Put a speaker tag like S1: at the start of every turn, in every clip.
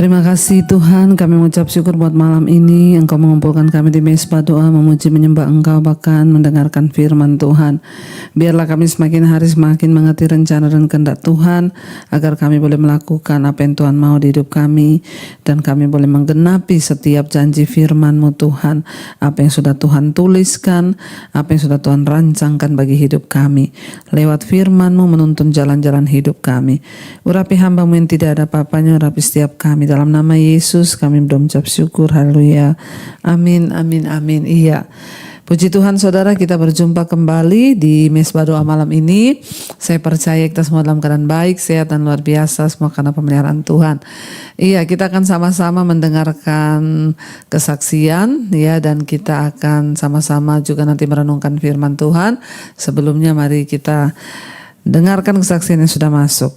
S1: Terima kasih Tuhan, kami mengucap syukur buat malam ini Engkau mengumpulkan kami di mezbah doa, memuji menyembah Engkau, bahkan mendengarkan firman Tuhan. Biarlah kami semakin hari semakin mengerti rencana dan kehendak Tuhan, agar kami boleh melakukan apa yang Tuhan mau di hidup kami, dan kami boleh menggenapi setiap janji firman-Mu Tuhan. Apa yang sudah Tuhan tuliskan, apa yang sudah Tuhan rancangkan bagi hidup kami, lewat firman-Mu menuntun jalan-jalan hidup kami. Urapi hamba-Mu yang tidak ada apa-apanya, urapi setiap kami. Dalam nama Yesus kami mengucap syukur. Haleluya. Amin, amin, amin. Iya. Puji Tuhan saudara, kita berjumpa kembali di mezbah doa malam ini. Saya percaya kita semua dalam keadaan baik, sehat dan luar biasa, semua karena pemeliharaan Tuhan. Iya, kita akan sama-sama mendengarkan kesaksian ya, dan kita akan sama-sama juga nanti merenungkan firman Tuhan. Sebelumnya mari kita dengarkan kesaksian yang sudah masuk.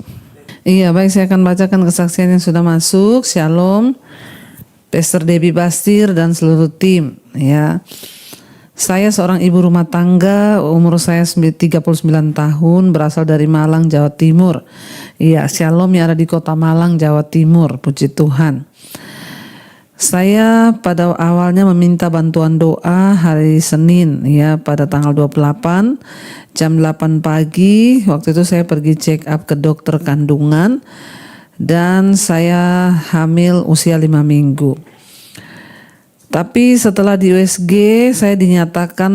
S1: Iya, baik, saya akan bacakan kesaksian yang sudah masuk. Shalom, Pastor Debbie Bastir dan seluruh tim. Ya, saya seorang ibu rumah tangga, umur saya 39 tahun, berasal dari Malang, Jawa Timur. Iya, Shalom yang ada di kota Malang, Jawa Timur. Puji Tuhan. Saya pada awalnya meminta bantuan doa hari Senin ya, pada tanggal 28 jam 8 pagi. Waktu itu saya pergi check up ke dokter kandungan dan saya hamil usia 5 minggu. Tapi setelah di USG saya dinyatakan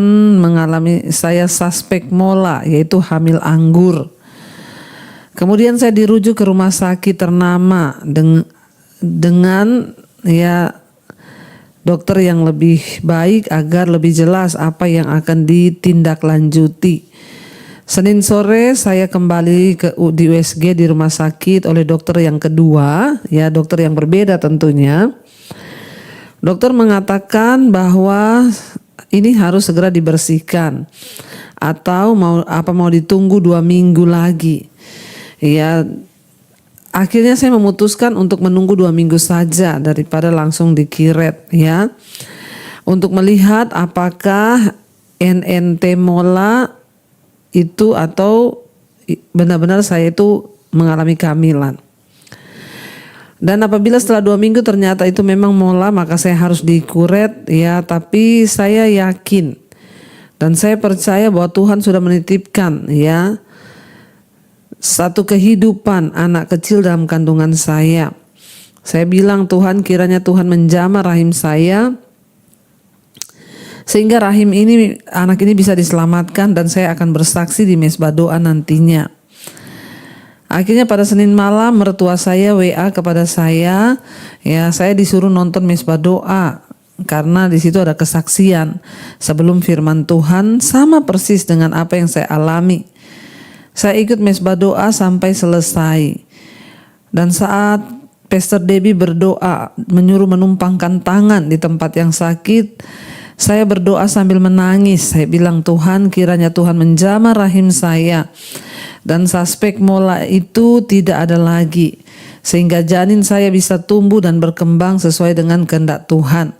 S1: saya suspek mola, yaitu hamil anggur. Kemudian saya dirujuk ke rumah sakit ternama dengan ya dokter yang lebih baik agar lebih jelas apa yang akan ditindaklanjuti. Senin sore saya kembali di USG di rumah sakit oleh dokter yang kedua, ya dokter yang berbeda tentunya. Dokter mengatakan bahwa ini harus segera dibersihkan atau mau ditunggu 2 minggu lagi. Ya, akhirnya saya memutuskan untuk menunggu 2 minggu saja daripada langsung dikiret ya. Untuk melihat apakah NNT mola itu atau benar-benar saya itu mengalami kehamilan. Dan apabila setelah 2 minggu ternyata itu memang mola, maka saya harus dikuret ya. Tapi saya yakin dan saya percaya bahwa Tuhan sudah menitipkan ya satu kehidupan anak kecil dalam kandungan saya. Saya bilang, Tuhan, kiranya Tuhan menjamah rahim saya sehingga rahim ini, anak ini bisa diselamatkan, dan saya akan bersaksi di mezbah doa nantinya. Akhirnya pada Senin malam mertua saya WA kepada saya, ya saya disuruh nonton mezbah doa karena di situ ada kesaksian sebelum firman Tuhan sama persis dengan apa yang saya alami. Saya ikut mezbah doa sampai selesai. Dan saat Pastor Debbie berdoa menyuruh menumpangkan tangan di tempat yang sakit, saya berdoa sambil menangis. Saya bilang, Tuhan, kiranya Tuhan menjamah rahim saya dan suspek mola itu tidak ada lagi, sehingga janin saya bisa tumbuh dan berkembang sesuai dengan kehendak Tuhan.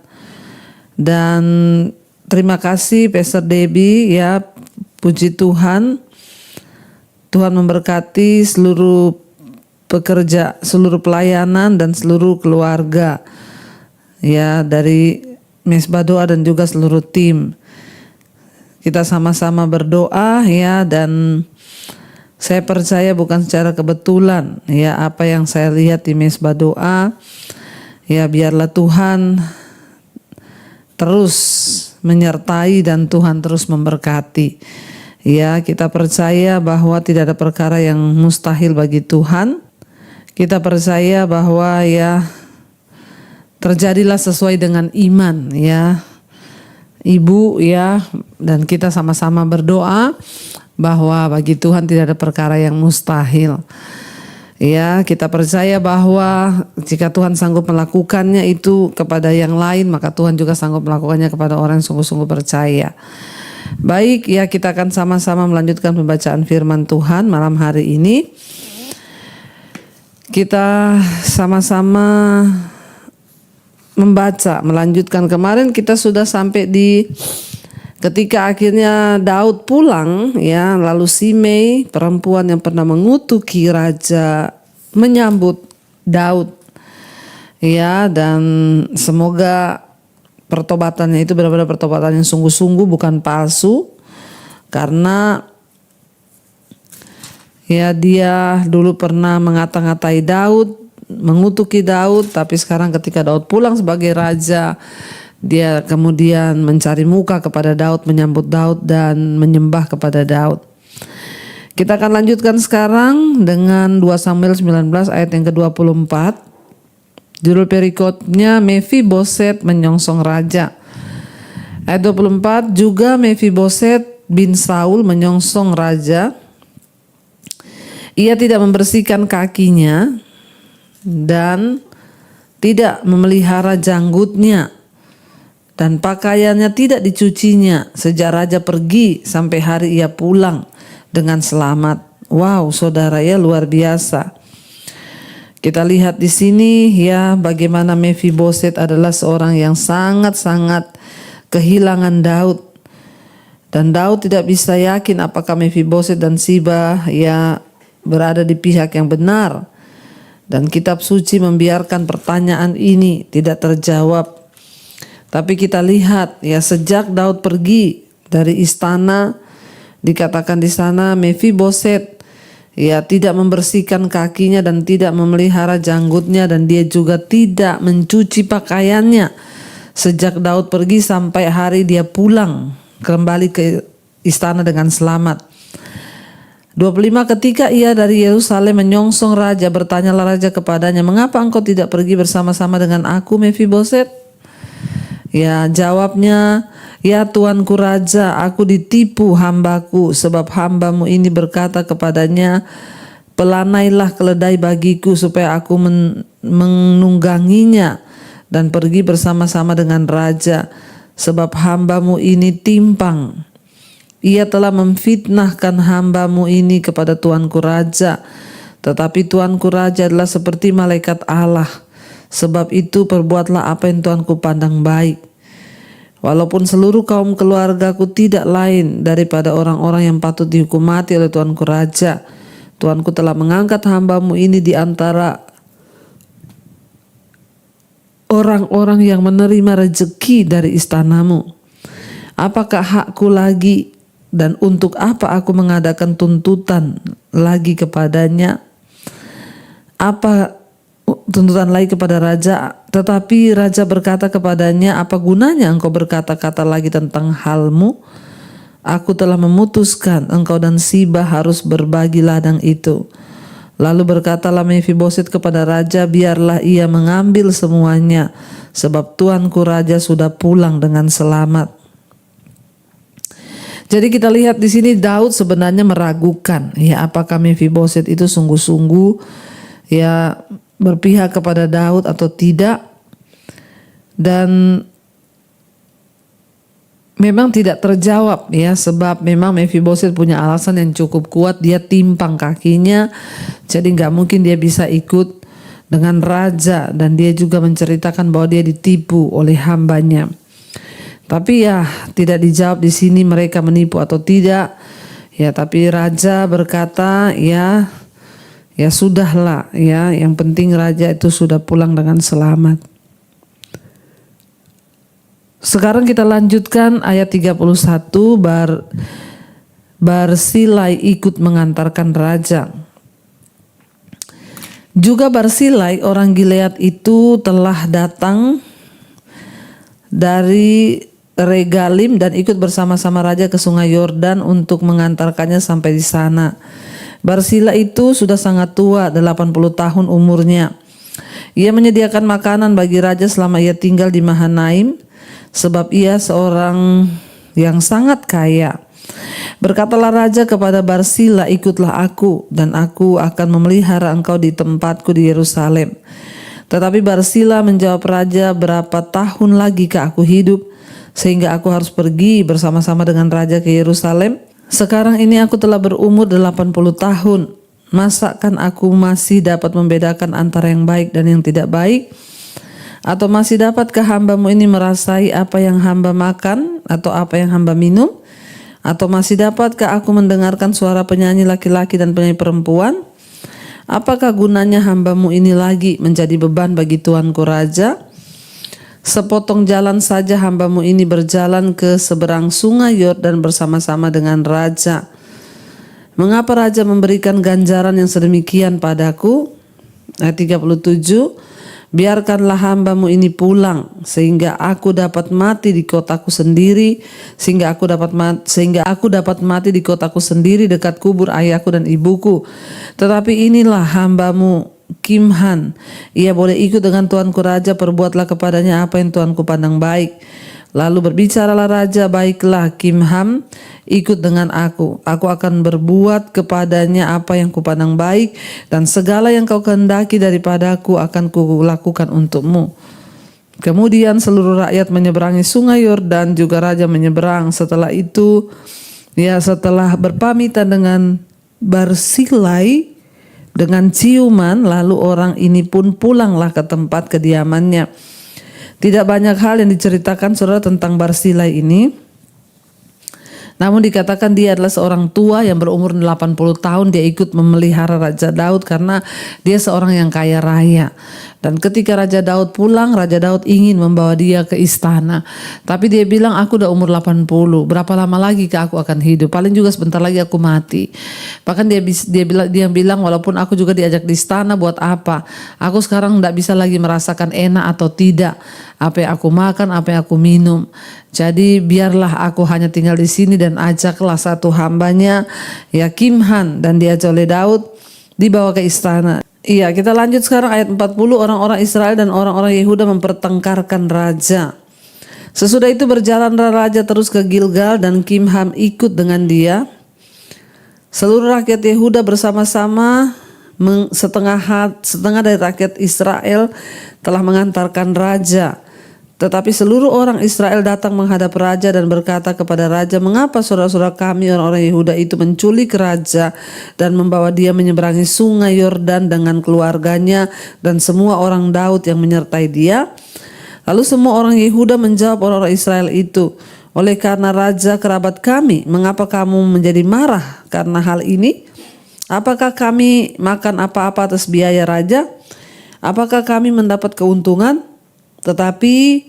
S1: Dan terima kasih Pastor Debbie ya, puji Tuhan. Tuhan memberkati seluruh pekerja, seluruh pelayanan dan seluruh keluarga ya dari mezbah doa dan juga seluruh tim. Kita sama-sama berdoa ya, dan saya percaya bukan secara kebetulan ya apa yang saya lihat di mezbah doa. Ya, biarlah Tuhan terus menyertai dan Tuhan terus memberkati. Ya, kita percaya bahwa tidak ada perkara yang mustahil bagi Tuhan. Kita percaya bahwa ya terjadilah sesuai dengan iman ya Ibu ya, dan kita sama-sama berdoa bahwa bagi Tuhan tidak ada perkara yang mustahil. Ya, kita percaya bahwa jika Tuhan sanggup melakukannya itu kepada yang lain, maka Tuhan juga sanggup melakukannya kepada orang yang sungguh-sungguh percaya. Baik ya, kita akan sama-sama melanjutkan pembacaan firman Tuhan malam hari ini. Kita sama-sama melanjutkan. Kemarin kita sudah sampai di ketika akhirnya Daud pulang ya, lalu Simei, perempuan yang pernah mengutuki raja, menyambut Daud Ya, dan semoga pertobatannya itu benar-benar pertobatan yang sungguh-sungguh, bukan palsu. Karena ya dia dulu pernah mengata-ngatai Daud, mengutuki Daud, tapi sekarang ketika Daud pulang sebagai raja, dia kemudian mencari muka kepada Daud, menyambut Daud dan menyembah kepada Daud. Kita akan lanjutkan sekarang dengan 2 Samuel 19 ayat yang ke-24. Judul perikopnya Mefiboset menyongsong raja. Ayat 24, juga Mefiboset bin Saul menyongsong raja. Ia tidak membersihkan kakinya dan tidak memelihara janggutnya, dan pakaiannya tidak dicucinya sejak raja pergi sampai hari ia pulang dengan selamat. Wow, saudara, ya luar biasa. Kita lihat di sini ya bagaimana Mefiboset adalah seorang yang sangat-sangat kehilangan Daud. Dan Daud tidak bisa yakin apakah Mefiboset dan Siba ya berada di pihak yang benar. Dan kitab suci membiarkan pertanyaan ini tidak terjawab. Tapi kita lihat ya sejak Daud pergi dari istana, dikatakan di sana Mefiboset ya tidak membersihkan kakinya dan tidak memelihara janggutnya, dan dia juga tidak mencuci pakaiannya sejak Daud pergi sampai hari dia pulang kembali ke istana dengan selamat. 25, ketika ia dari Yerusalem menyongsong raja, bertanyalah raja kepadanya, mengapa engkau tidak pergi bersama-sama dengan aku, Mefiboset? Ya, jawabnya, ya Tuanku Raja, aku ditipu hambaku, sebab hambamu ini berkata kepadanya, pelanailah keledai bagiku supaya aku menungganginya dan pergi bersama-sama dengan raja, sebab hambamu ini timpang. Ia telah memfitnahkan hambamu ini kepada Tuanku Raja, tetapi Tuanku Raja adalah seperti malaikat Allah. Sebab itu perbuatlah apa yang Tuanku pandang baik. Walaupun seluruh kaum keluargaku tidak lain daripada orang-orang yang patut dihukum mati oleh Tuanku Raja, Tuanku telah mengangkat hambamu ini di antara orang-orang yang menerima rezeki dari istanamu. Apakah hakku lagi, dan untuk apa aku mengadakan tuntutan lagi kepadanya? Apa tuntutan lagi kepada raja? Tetapi raja berkata kepadanya, apa gunanya engkau berkata-kata lagi tentang halmu? Aku telah memutuskan engkau dan Siba harus berbagi ladang itu. Lalu berkatalah Mefiboset kepada raja, biarlah ia mengambil semuanya, sebab tuanku raja sudah pulang dengan selamat. Jadi kita lihat di sini Daud sebenarnya meragukan, ya apakah Mefiboset itu sungguh-sungguh ya berpihak kepada Daud atau tidak. Dan memang tidak terjawab ya, sebab memang Mefiboset punya alasan yang cukup kuat, dia timpang kakinya, jadi nggak mungkin dia bisa ikut dengan raja, dan dia juga menceritakan bahwa dia ditipu oleh hambanya. Tapi ya tidak dijawab di sini mereka menipu atau tidak. Ya tapi raja berkata ya sudahlah ya, yang penting raja itu sudah pulang dengan selamat. Sekarang kita lanjutkan ayat 31, Barsilai ikut mengantarkan raja. Juga Barsilai orang Gilead itu telah datang dari Regalim dan ikut bersama-sama raja ke sungai Yordan untuk mengantarkannya sampai di sana. Barsila itu sudah sangat tua, 80 tahun umurnya. Ia menyediakan makanan bagi raja selama ia tinggal di Mahanaim, sebab ia seorang yang sangat kaya. Berkatalah raja kepada Barsila, ikutlah aku dan aku akan memelihara engkau di tempatku di Yerusalem. Tetapi Barsila menjawab raja, berapa tahun lagi aku hidup sehingga aku harus pergi bersama-sama dengan raja ke Yerusalem? Sekarang ini aku telah berumur 80 tahun. Masakan aku masih dapat membedakan antara yang baik dan yang tidak baik? Atau masih dapatkah hambamu ini merasai apa yang hamba makan atau apa yang hamba minum? Atau masih dapatkah aku mendengarkan suara penyanyi laki-laki dan penyanyi perempuan? Apakah gunanya hambamu ini lagi menjadi beban bagi tuanku raja? Sepotong jalan saja hambamu ini berjalan ke seberang sungai Yordan bersama-sama dengan raja. Mengapa raja memberikan ganjaran yang sedemikian padaku? Ayat 37, biarkanlah hambamu ini pulang sehingga aku dapat mati di kotaku sendiri, sehingga aku dapat mati di kotaku sendiri dekat kubur ayahku dan ibuku. Tetapi inilah hambamu Kimhan, ia boleh ikut dengan tuanku raja, perbuatlah kepadanya apa yang tuanku pandang baik. Lalu berbicaralah raja, baiklah Kimham, ikut dengan aku akan berbuat kepadanya apa yang kupandang baik, dan segala yang kau kehendaki daripadaku akan kulakukan untukmu. Kemudian seluruh rakyat menyeberangi sungai Yordan, juga raja menyeberang. Setelah itu, setelah berpamitan dengan Barsilai dengan ciuman, lalu orang ini pun pulanglah ke tempat kediamannya. Tidak banyak hal yang diceritakan saudara tentang Barsilai ini. Namun dikatakan dia adalah seorang tua yang berumur 80 tahun. Dia ikut memelihara Raja Daud karena dia seorang yang kaya raya. Dan ketika Raja Daud pulang, Raja Daud ingin membawa dia ke istana. Tapi dia bilang, aku udah umur 80, berapa lama lagi aku akan hidup? Paling juga sebentar lagi aku mati. Bahkan dia bilang, walaupun aku juga diajak di istana, buat apa? Aku sekarang tidak bisa lagi merasakan enak atau tidak. Apa yang aku makan, apa yang aku minum. Jadi biarlah aku hanya tinggal di sini, dan ajaklah satu hambanya, Kimhan, dan diajak oleh Daud dibawa ke istana. Iya, kita lanjut sekarang ayat 40. Orang-orang Israel dan orang-orang Yehuda mempertengkarkan raja. Sesudah itu berjalan raja terus ke Gilgal, dan Kimham ikut dengan dia. Seluruh rakyat Yehuda bersama-sama, setengah dari rakyat Israel telah mengantarkan raja. Tetapi seluruh orang Israel datang menghadap raja dan berkata kepada raja, mengapa saudara-saudara kami orang-orang Yehuda itu menculik raja dan membawa dia menyeberangi sungai Yordan dengan keluarganya dan semua orang Daud yang menyertai dia? Lalu semua orang Yehuda menjawab orang-orang Israel itu, oleh karena raja kerabat kami, mengapa kamu menjadi marah karena hal ini? Apakah kami makan apa-apa atas biaya raja? Apakah kami mendapat keuntungan? Tetapi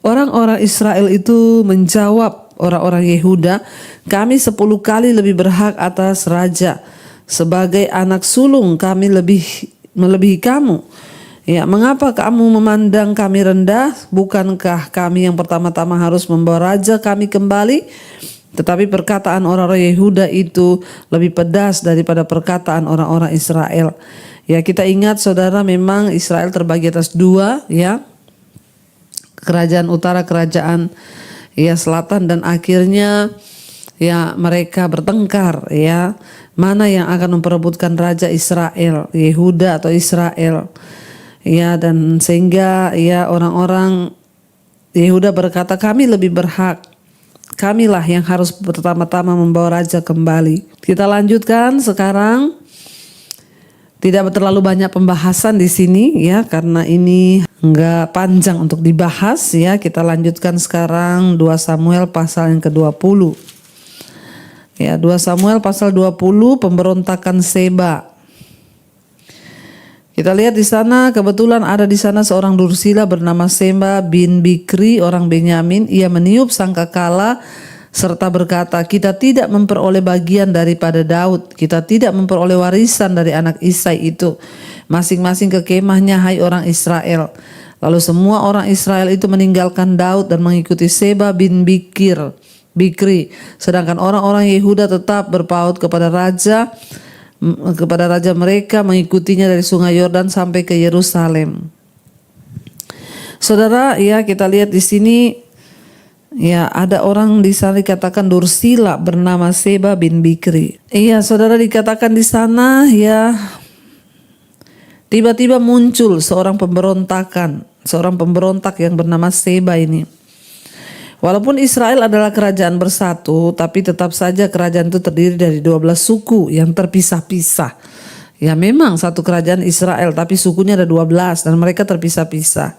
S1: orang-orang Israel itu menjawab orang-orang Yehuda, kami 10 kali lebih berhak atas raja. Sebagai anak sulung kami melebihi kamu. Ya, mengapa kamu memandang kami rendah? Bukankah kami yang pertama-tama harus membawa raja kami kembali? Tetapi perkataan orang-orang Yehuda itu lebih pedas daripada perkataan orang-orang Israel. Ya, kita ingat saudara, memang Israel terbagi atas dua, ya. Kerajaan utara, kerajaan selatan, dan akhirnya mereka bertengkar, mana yang akan memperebutkan raja Israel, Yehuda atau Israel, dan sehingga orang-orang Yehuda berkata, kami lebih berhak, kamilah yang harus pertama-tama membawa raja kembali. Kita lanjutkan sekarang. Tidak terlalu banyak pembahasan di sini, karena ini enggak panjang untuk dibahas, Kita lanjutkan sekarang 2 Samuel pasal yang ke-20. 2 Samuel pasal 20, pemberontakan Seba. Kita lihat di sana, kebetulan ada di sana seorang dursila bernama Seba bin Bikri, orang Benyamin. Ia meniup sangkakala serta berkata, kita tidak memperoleh bagian daripada Daud, kita tidak memperoleh warisan dari anak Isai itu. Masing-masing ke kemahnya, hai orang Israel. Lalu semua orang Israel itu meninggalkan Daud dan mengikuti Seba bin Bikri. Sedangkan orang-orang Yehuda tetap berpaut kepada raja mereka, mengikutinya dari sungai Yordan sampai ke Yerusalem. Saudara, kita lihat di sini, ada orang di sana dikatakan dursila bernama Seba bin Bikri. Saudara, dikatakan di sana, tiba-tiba muncul seorang pemberontak yang bernama Seba ini. Walaupun Israel adalah kerajaan bersatu, tapi tetap saja kerajaan itu terdiri dari 12 suku yang terpisah-pisah. Memang satu kerajaan Israel, tapi sukunya ada 12 dan mereka terpisah-pisah.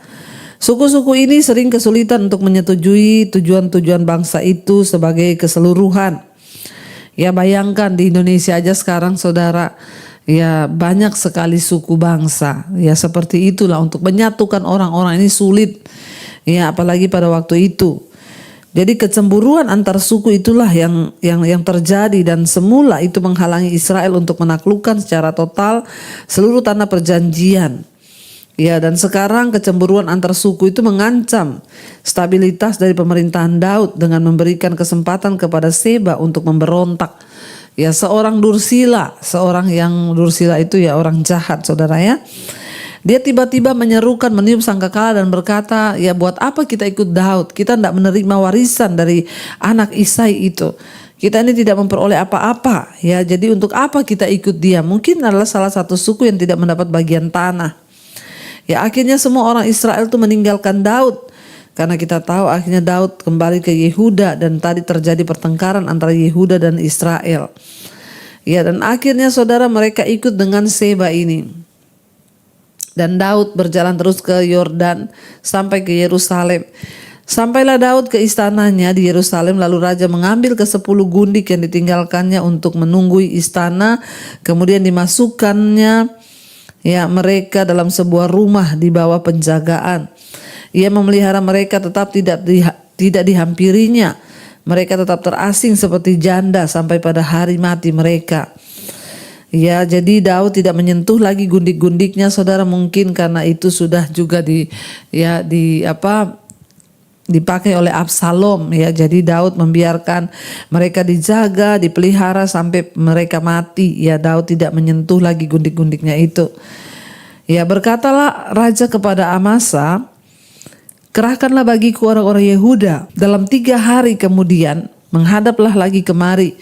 S1: Suku-suku ini sering kesulitan untuk menyetujui tujuan-tujuan bangsa itu sebagai keseluruhan. Bayangkan di Indonesia aja sekarang saudara, ya banyak sekali suku bangsa. Ya seperti itulah, untuk menyatukan orang-orang ini sulit. Ya apalagi pada waktu itu. Jadi kecemburuan antar suku itulah yang terjadi, dan semula itu menghalangi Israel untuk menaklukkan secara total seluruh tanah perjanjian. Ya, dan sekarang kecemburuan antar suku itu mengancam stabilitas dari pemerintahan Daud dengan memberikan kesempatan kepada Seba untuk memberontak. Ya, seorang dursila itu ya orang jahat, saudara ya. Dia tiba-tiba menyerukan, meniup sangkakala dan berkata, ya buat apa kita ikut Daud? Kita tidak menerima warisan dari anak Isai itu. Kita ini tidak memperoleh apa-apa. Ya, jadi untuk apa kita ikut dia? Mungkin adalah salah satu suku yang tidak mendapat bagian tanah. Ya akhirnya semua orang Israel itu meninggalkan Daud. Karena kita tahu akhirnya Daud kembali ke Yehuda, dan tadi terjadi pertengkaran antara Yehuda dan Israel. Ya, dan akhirnya saudara, mereka ikut dengan Seba ini. Dan Daud berjalan terus ke Yordan sampai ke Yerusalem. Sampailah Daud ke istananya di Yerusalem, lalu raja mengambil ke-10 gundik yang ditinggalkannya untuk menunggui istana, kemudian dimasukkannya mereka dalam sebuah rumah di bawah penjagaan. Ia memelihara mereka, tetap tidak dihampirinya. Mereka tetap terasing seperti janda sampai pada hari mati mereka. Ya, jadi Daud tidak menyentuh lagi gundik-gundiknya, saudara, mungkin karena itu sudah juga dipakai oleh Absalom. Ya, jadi Daud membiarkan mereka dijaga, dipelihara sampai mereka mati. Ya, Daud tidak menyentuh lagi gundik-gundiknya itu. Ya, berkatalah raja kepada Amasa, kerahkanlah bagiku orang-orang Yehuda. Dalam 3 hari kemudian menghadaplah lagi kemari.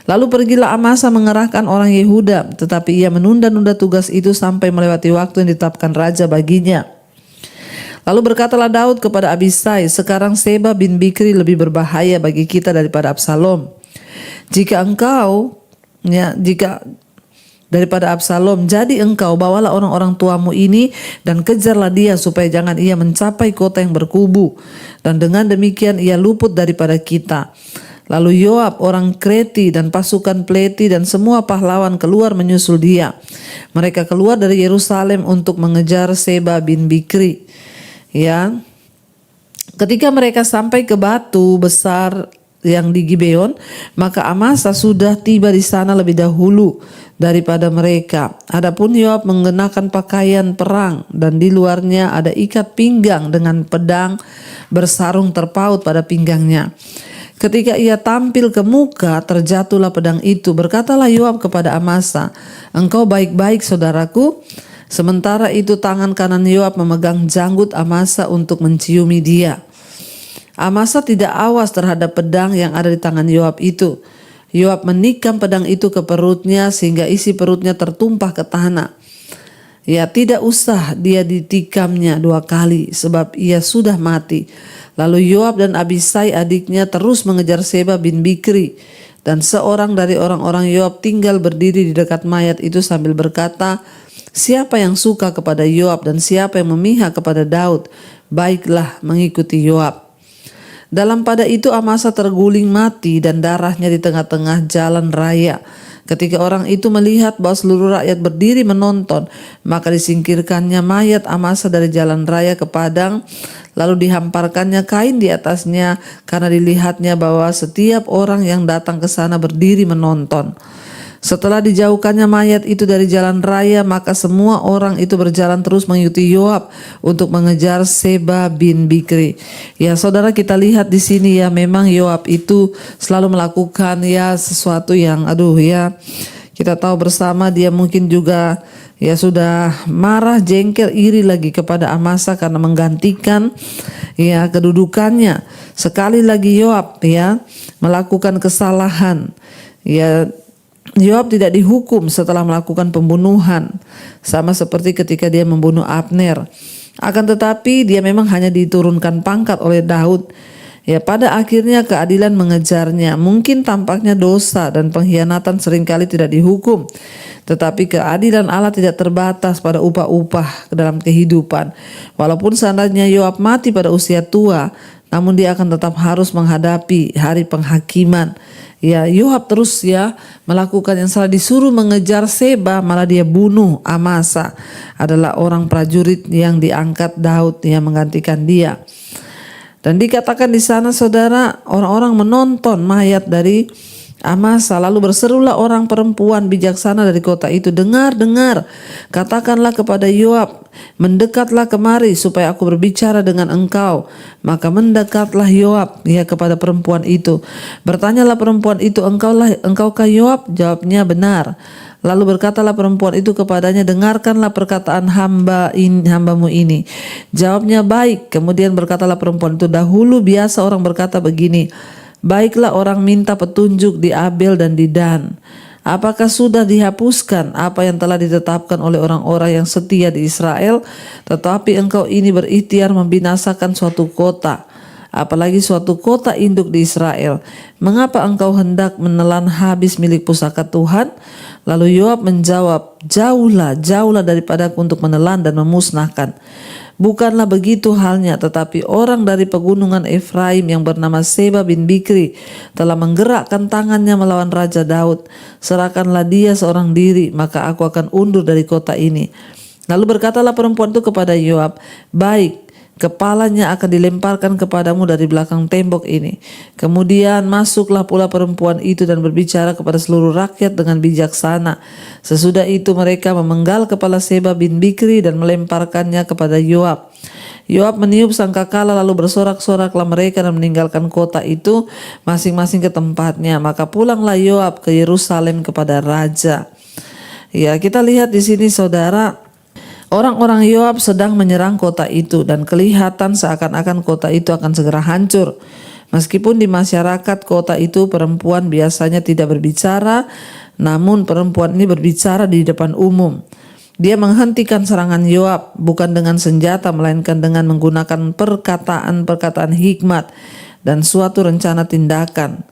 S1: Lalu pergilah Amasa mengerahkan orang Yehuda, tetapi ia menunda-nunda tugas itu sampai melewati waktu yang ditetapkan raja baginya. Lalu berkatalah Daud kepada Abisai, sekarang Seba bin Bikri lebih berbahaya bagi kita daripada Absalom. Jika daripada Absalom, jadi engkau bawalah orang-orang tuamu ini dan kejarlah dia supaya jangan ia mencapai kota yang berkubu, dan dengan demikian ia luput daripada kita. Lalu Yoab orang Kreti dan pasukan Pleti dan semua pahlawan keluar menyusul dia. Mereka keluar dari Yerusalem untuk mengejar Seba bin Bikri. Ya, ketika mereka sampai ke batu besar yang di Gibeon, maka Amasa sudah tiba di sana lebih dahulu daripada mereka. Adapun Yoab mengenakan pakaian perang, dan di luarnya ada ikat pinggang dengan pedang bersarung terpaut pada pinggangnya. Ketika ia tampil ke muka, terjatuhlah pedang itu. Berkatalah Yoab kepada Amasa, engkau baik-baik saudaraku. Sementara itu tangan kanan Yoab memegang janggut Amasa untuk menciumi dia. Amasa tidak awas terhadap pedang yang ada di tangan Yoab itu. Yoab menikam pedang itu ke perutnya sehingga isi perutnya tertumpah ke tanah. Ya, tidak usah dia ditikamnya 2 kali sebab ia sudah mati. Lalu Yoab dan Abisai adiknya terus mengejar Seba bin Bikri, dan seorang dari orang-orang Yoab tinggal berdiri di dekat mayat itu sambil berkata, siapa yang suka kepada Yoab dan siapa yang memihak kepada Daud, baiklah mengikuti Yoab. Dalam pada itu Amasa terguling mati dan darahnya di tengah-tengah jalan raya. Ketika orang itu melihat bahwa seluruh rakyat berdiri menonton, maka disingkirkannya mayat Amasa dari jalan raya ke padang, lalu dihamparkannya kain di atasnya karena dilihatnya bahwa setiap orang yang datang ke sana berdiri menonton. Setelah dijauhkannya mayat itu dari jalan raya, maka semua orang itu berjalan terus mengikuti Yoab untuk mengejar Seba bin Bikri. Ya, saudara, kita lihat di sini ya, memang Yoab itu selalu melakukan ya sesuatu yang kita tahu bersama, dia mungkin juga ya sudah marah, jengkel, iri lagi kepada Amasa karena menggantikan ya kedudukannya. Sekali lagi Yoab ya melakukan kesalahan. Ya, Yoab tidak dihukum setelah melakukan pembunuhan, sama seperti ketika dia membunuh Abner. Akan tetapi dia memang hanya diturunkan pangkat oleh Daud. Ya, pada akhirnya keadilan mengejarnya. Mungkin tampaknya dosa dan pengkhianatan seringkali tidak dihukum, tetapi keadilan Allah tidak terbatas pada upah-upah dalam kehidupan. Walaupun seandainya Yoab mati pada usia tua, namun dia akan tetap harus menghadapi hari penghakiman. Ya, Yoab terus melakukan yang salah, disuruh mengejar Seba, malah dia bunuh Amasa, adalah orang prajurit yang diangkat Daud yang menggantikan dia. Dan dikatakan di sana saudara, orang-orang menonton mayat dari Amasa, lalu berserulah orang perempuan bijaksana dari kota itu, dengar, katakanlah kepada Yoab, mendekatlah kemari supaya aku berbicara dengan engkau. Maka mendekatlah Yoab kepada perempuan itu. Bertanyalah perempuan itu, engkaukah Yoab? Jawabnya, benar. Lalu berkatalah perempuan itu kepadanya, dengarkanlah perkataan hambamu ini. Jawabnya, baik. Kemudian berkatalah perempuan itu, dahulu biasa orang berkata begini, baiklah orang minta petunjuk di Abel dan di Dan. Apakah sudah dihapuskan apa yang telah ditetapkan oleh orang-orang yang setia di Israel? Tetapi engkau ini berikhtiar membinasakan suatu kota, apalagi suatu kota induk di Israel. Mengapa engkau hendak menelan habis milik pusaka Tuhan? Lalu Yoab menjawab, jauhlah daripadaku untuk menelan dan memusnahkan. Bukanlah begitu halnya, tetapi orang dari pegunungan Efraim yang bernama Seba bin Bikri telah menggerakkan tangannya melawan Raja Daud. Serahkanlah dia seorang diri, maka aku akan undur dari kota ini. Lalu berkatalah perempuan itu kepada Yoab, baik, kepalanya akan dilemparkan kepadamu dari belakang tembok ini. Kemudian masuklah pula perempuan itu dan berbicara kepada seluruh rakyat dengan bijaksana. Sesudah itu mereka memenggal kepala Seba bin Bikri dan melemparkannya kepada Yoab. Yoab meniup sangkakala lalu bersorak-soraklah mereka dan meninggalkan kota itu masing-masing ke tempatnya. Maka pulanglah Yoab ke Yerusalem kepada raja. Ya, kita lihat di sini saudara, orang-orang Yoab sedang menyerang kota itu dan kelihatan seakan-akan kota itu akan segera hancur. Meskipun di masyarakat kota itu perempuan biasanya tidak berbicara, namun perempuan ini berbicara di depan umum. Dia menghentikan serangan Yoab bukan dengan senjata, melainkan dengan menggunakan perkataan-perkataan hikmat dan suatu rencana tindakan.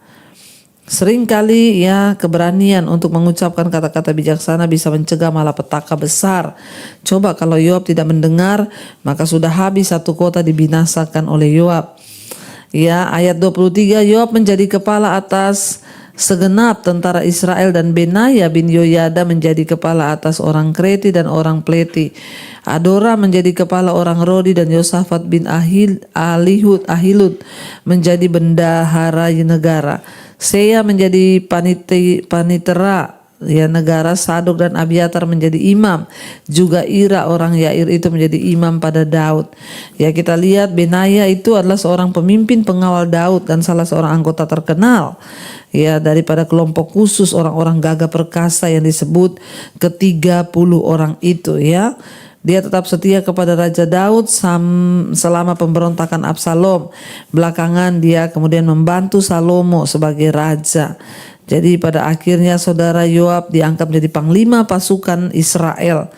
S1: Seringkali keberanian untuk mengucapkan kata-kata bijaksana bisa mencegah malapetaka besar. Coba kalau Yoab tidak mendengar, maka sudah habis satu kota dibinasakan oleh Yoab. Ayat 23, Yoab menjadi kepala atas segenap tentara Israel dan Benaya bin Yoyada menjadi kepala atas orang Kreti dan orang Pleti. Adora menjadi kepala orang Rodi dan Yosafat bin Ahilud menjadi bendahara negara. Seya menjadi panitera negara. Sadok dan Abiatar menjadi imam. Juga Ira orang Yair itu menjadi imam pada Daud. Kita lihat Benaya itu adalah seorang pemimpin pengawal Daud dan salah seorang anggota terkenal daripada kelompok khusus orang-orang gagah perkasa yang disebut ke-30 orang itu. Dia tetap setia kepada Raja Daud selama pemberontakan Absalom. Belakangan dia kemudian membantu Salomo sebagai raja. Jadi pada akhirnya saudara, Yoab diangkat menjadi panglima pasukan Israel.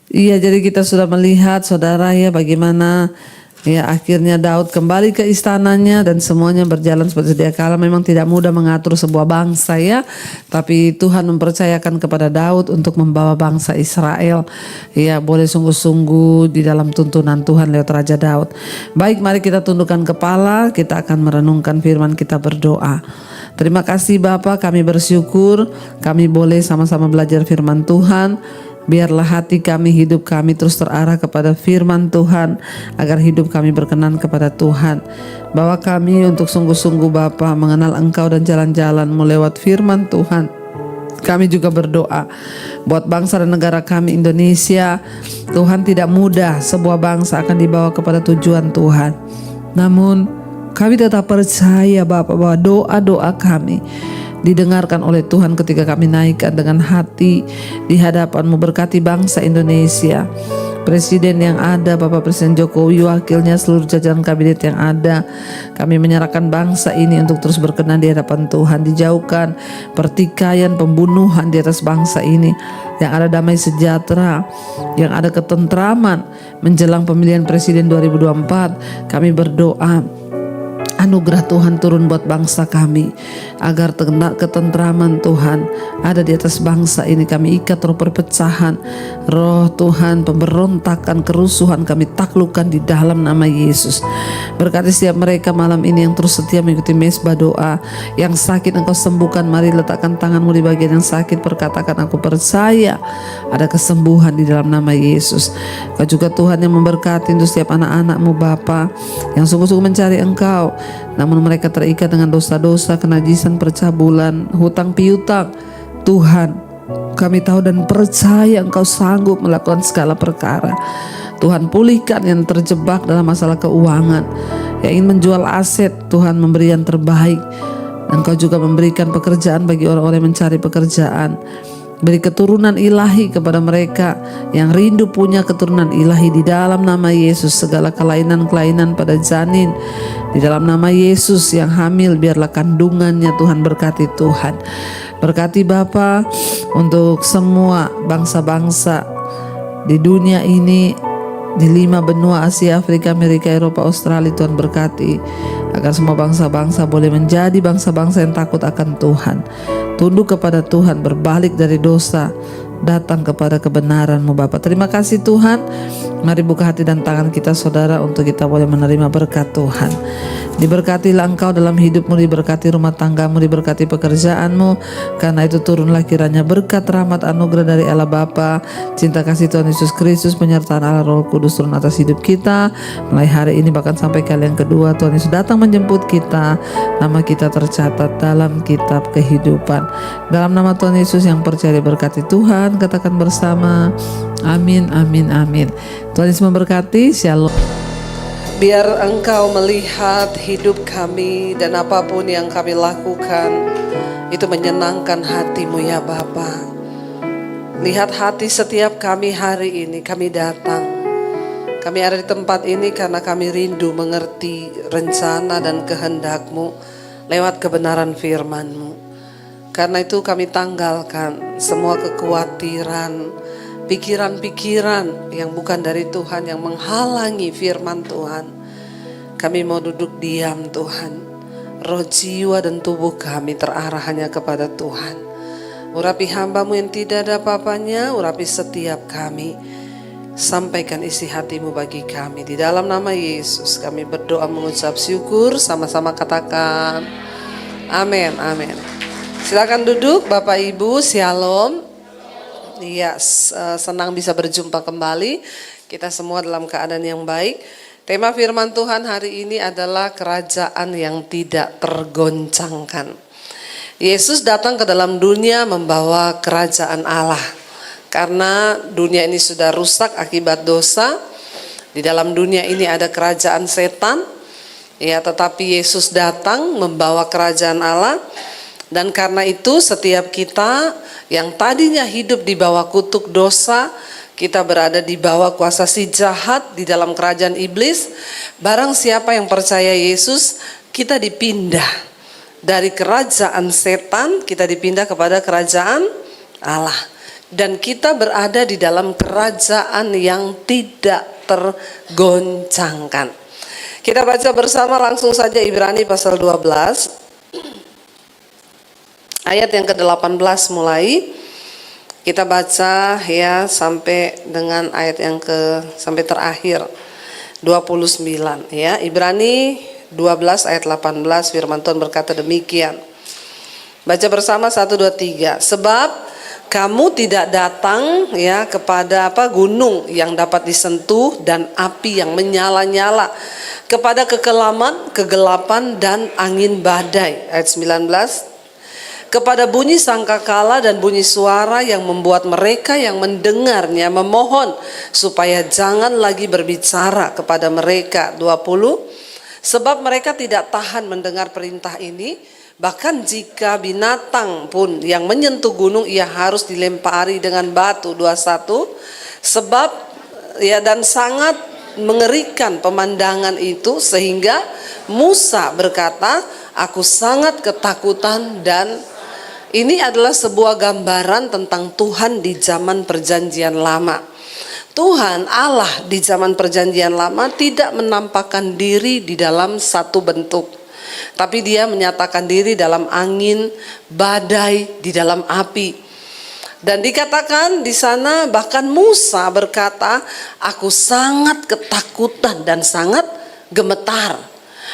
S1: Jadi kita sudah melihat saudara bagaimana akhirnya Daud kembali ke istananya dan semuanya berjalan seperti sedia kala. Memang tidak mudah mengatur sebuah bangsa tapi Tuhan mempercayakan kepada Daud untuk membawa bangsa Israel boleh sungguh-sungguh di dalam tuntunan Tuhan lewat Raja Daud. Baik, mari kita tundukkan kepala, kita akan merenungkan firman, kita berdoa. Terima kasih Bapa, kami bersyukur kami boleh sama-sama belajar firman Tuhan. Biarlah hati kami, hidup kami terus terarah kepada firman Tuhan, agar hidup kami berkenan kepada Tuhan. Bawa kami untuk sungguh-sungguh Bapa mengenal Engkau dan jalan-jalan-Mu lewat firman Tuhan. Kami juga berdoa buat bangsa dan negara kami Indonesia. Tuhan, tidak mudah sebuah bangsa akan dibawa kepada tujuan Tuhan. Namun kami tetap percaya Bapa bahwa doa-doa kami didengarkan oleh Tuhan ketika kami naikkan dengan hati di hadapan-Mu. Berkati bangsa Indonesia, Presiden yang ada, Bapak Presiden Jokowi, wakilnya, seluruh jajaran kabinet yang ada. Kami menyerahkan bangsa ini untuk terus berkenan di hadapan Tuhan. Dijauhkan pertikaian, pembunuhan di atas bangsa ini. Yang ada damai sejahtera, yang ada ketentraman menjelang pemilihan presiden 2024. Kami berdoa Anugerah Tuhan turun buat bangsa kami, agar ketentraman Tuhan ada di atas bangsa ini. Kami ikat roh perpecahan, roh Tuhan pemberontakan, kerusuhan kami taklukkan di dalam nama Yesus. Berkati setiap mereka malam ini yang terus setia mengikuti mesbah doa. Yang sakit Engkau sembuhkan, mari letakkan tanganmu di bagian yang sakit, perkatakan aku percaya ada kesembuhan di dalam nama Yesus. Kau juga Tuhan yang memberkati untuk setiap anak-anak-Mu Bapa yang sungguh-sungguh mencari Engkau, namun mereka terikat dengan dosa-dosa, kenajisan, percabulan, hutang piutang. Tuhan, kami tahu dan percaya Engkau sanggup melakukan segala perkara. Tuhan, pulihkan yang terjebak dalam masalah keuangan, yang ingin menjual aset. Tuhan, memberi yang terbaik. Engkau juga memberikan pekerjaan bagi orang-orang yang mencari pekerjaan. Beri keturunan ilahi kepada mereka yang rindu punya keturunan ilahi di dalam nama Yesus. Segala kelainan-kelainan pada janin di dalam nama Yesus, yang hamil biarlah kandungannya Tuhan berkati. Tuhan berkati Bapa untuk semua bangsa-bangsa di dunia ini, di 5 benua Asia, Afrika, Amerika, Eropa, Australia. Tuhan berkati agar semua bangsa-bangsa boleh menjadi bangsa-bangsa yang takut akan Tuhan, tunduk kepada Tuhan, berbalik dari dosa, datang kepada kebenaran-Mu Bapa. Terima kasih Tuhan. Mari buka hati dan tangan kita saudara untuk kita boleh menerima berkat Tuhan. Diberkatilah Engkau dalam hidupmu, diberkati rumah tanggamu, diberkati pekerjaanmu. Karena itu turunlah kiranya berkat, rahmat, anugerah dari Allah Bapa, cinta kasih Tuhan Yesus Kristus, penyertaan Allah Roh Kudus turun atas hidup kita mulai hari ini bahkan sampai kali yang kedua. Tuhan Yesus datang menjemput kita, nama kita tercatat dalam kitab kehidupan. Dalam nama Tuhan Yesus yang percaya diberkati Tuhan, katakan bersama amin, amin, amin. Tuhan Yesus memberkati. Shalom.
S2: Biar Engkau melihat hidup kami dan apapun yang kami lakukan itu menyenangkan hati-Mu ya Bapa. Lihat hati setiap kami hari ini. Kami datang, kami ada di tempat ini karena kami rindu mengerti rencana dan kehendak-Mu lewat kebenaran firman-Mu. Karena itu kami tanggalkan semua kekhawatiran, pikiran-pikiran yang bukan dari Tuhan, yang menghalangi firman Tuhan. Kami mau duduk diam Tuhan. Roh, jiwa dan tubuh kami terarah hanya kepada Tuhan. Urapi hamba-Mu yang tidak ada apa-apanya, urapi setiap kami. Sampaikan isi hati-Mu bagi kami. Di dalam nama Yesus kami berdoa mengucap syukur, sama-sama katakan amin, amin. Silakan duduk Bapak Ibu, shalom. Iya, senang bisa berjumpa kembali. Kita semua dalam keadaan yang baik. Tema firman Tuhan hari ini adalah kerajaan yang tidak tergoncangkan. Yesus datang ke dalam dunia membawa kerajaan Allah. Karena dunia ini sudah rusak akibat dosa. Di dalam dunia ini ada kerajaan setan. Ya, tetapi Yesus datang membawa kerajaan Allah. Dan karena itu setiap kita yang tadinya hidup di bawah kutuk dosa, kita berada di bawah kuasa si jahat di dalam kerajaan iblis. Barang siapa yang percaya Yesus, kita dipindah dari kerajaan setan, kita dipindah kepada kerajaan Allah. Dan kita berada di dalam kerajaan yang tidak tergoncangkan. Kita baca bersama langsung saja Ibrani pasal 12. Ayat yang ke-18 mulai kita baca ya sampai dengan ayat yang sampai terakhir 29 ya. Ibrani 12 ayat 18 firman Tuhan berkata demikian. Baca bersama 1 2 3. Sebab kamu tidak datang ya kepada gunung yang dapat disentuh dan api yang menyala-nyala, kepada kegelapan dan angin badai. Ayat 19. Kepada bunyi sangkakala dan bunyi suara yang membuat mereka yang mendengarnya memohon supaya jangan lagi berbicara kepada mereka. 20. Sebab mereka tidak tahan mendengar perintah ini, bahkan jika binatang pun yang menyentuh gunung ia harus dilempari dengan batu. 21. Sebab ya dan sangat mengerikan pemandangan itu sehingga Musa berkata, aku sangat ketakutan. Dan ini adalah sebuah gambaran tentang Tuhan di zaman perjanjian lama. Tuhan Allah di zaman perjanjian lama tidak menampakkan diri di dalam satu bentuk. tapi dia menyatakan diri dalam angin, badai, di dalam api. Dan dikatakan di sana bahkan Musa berkata, aku sangat ketakutan dan sangat gemetar.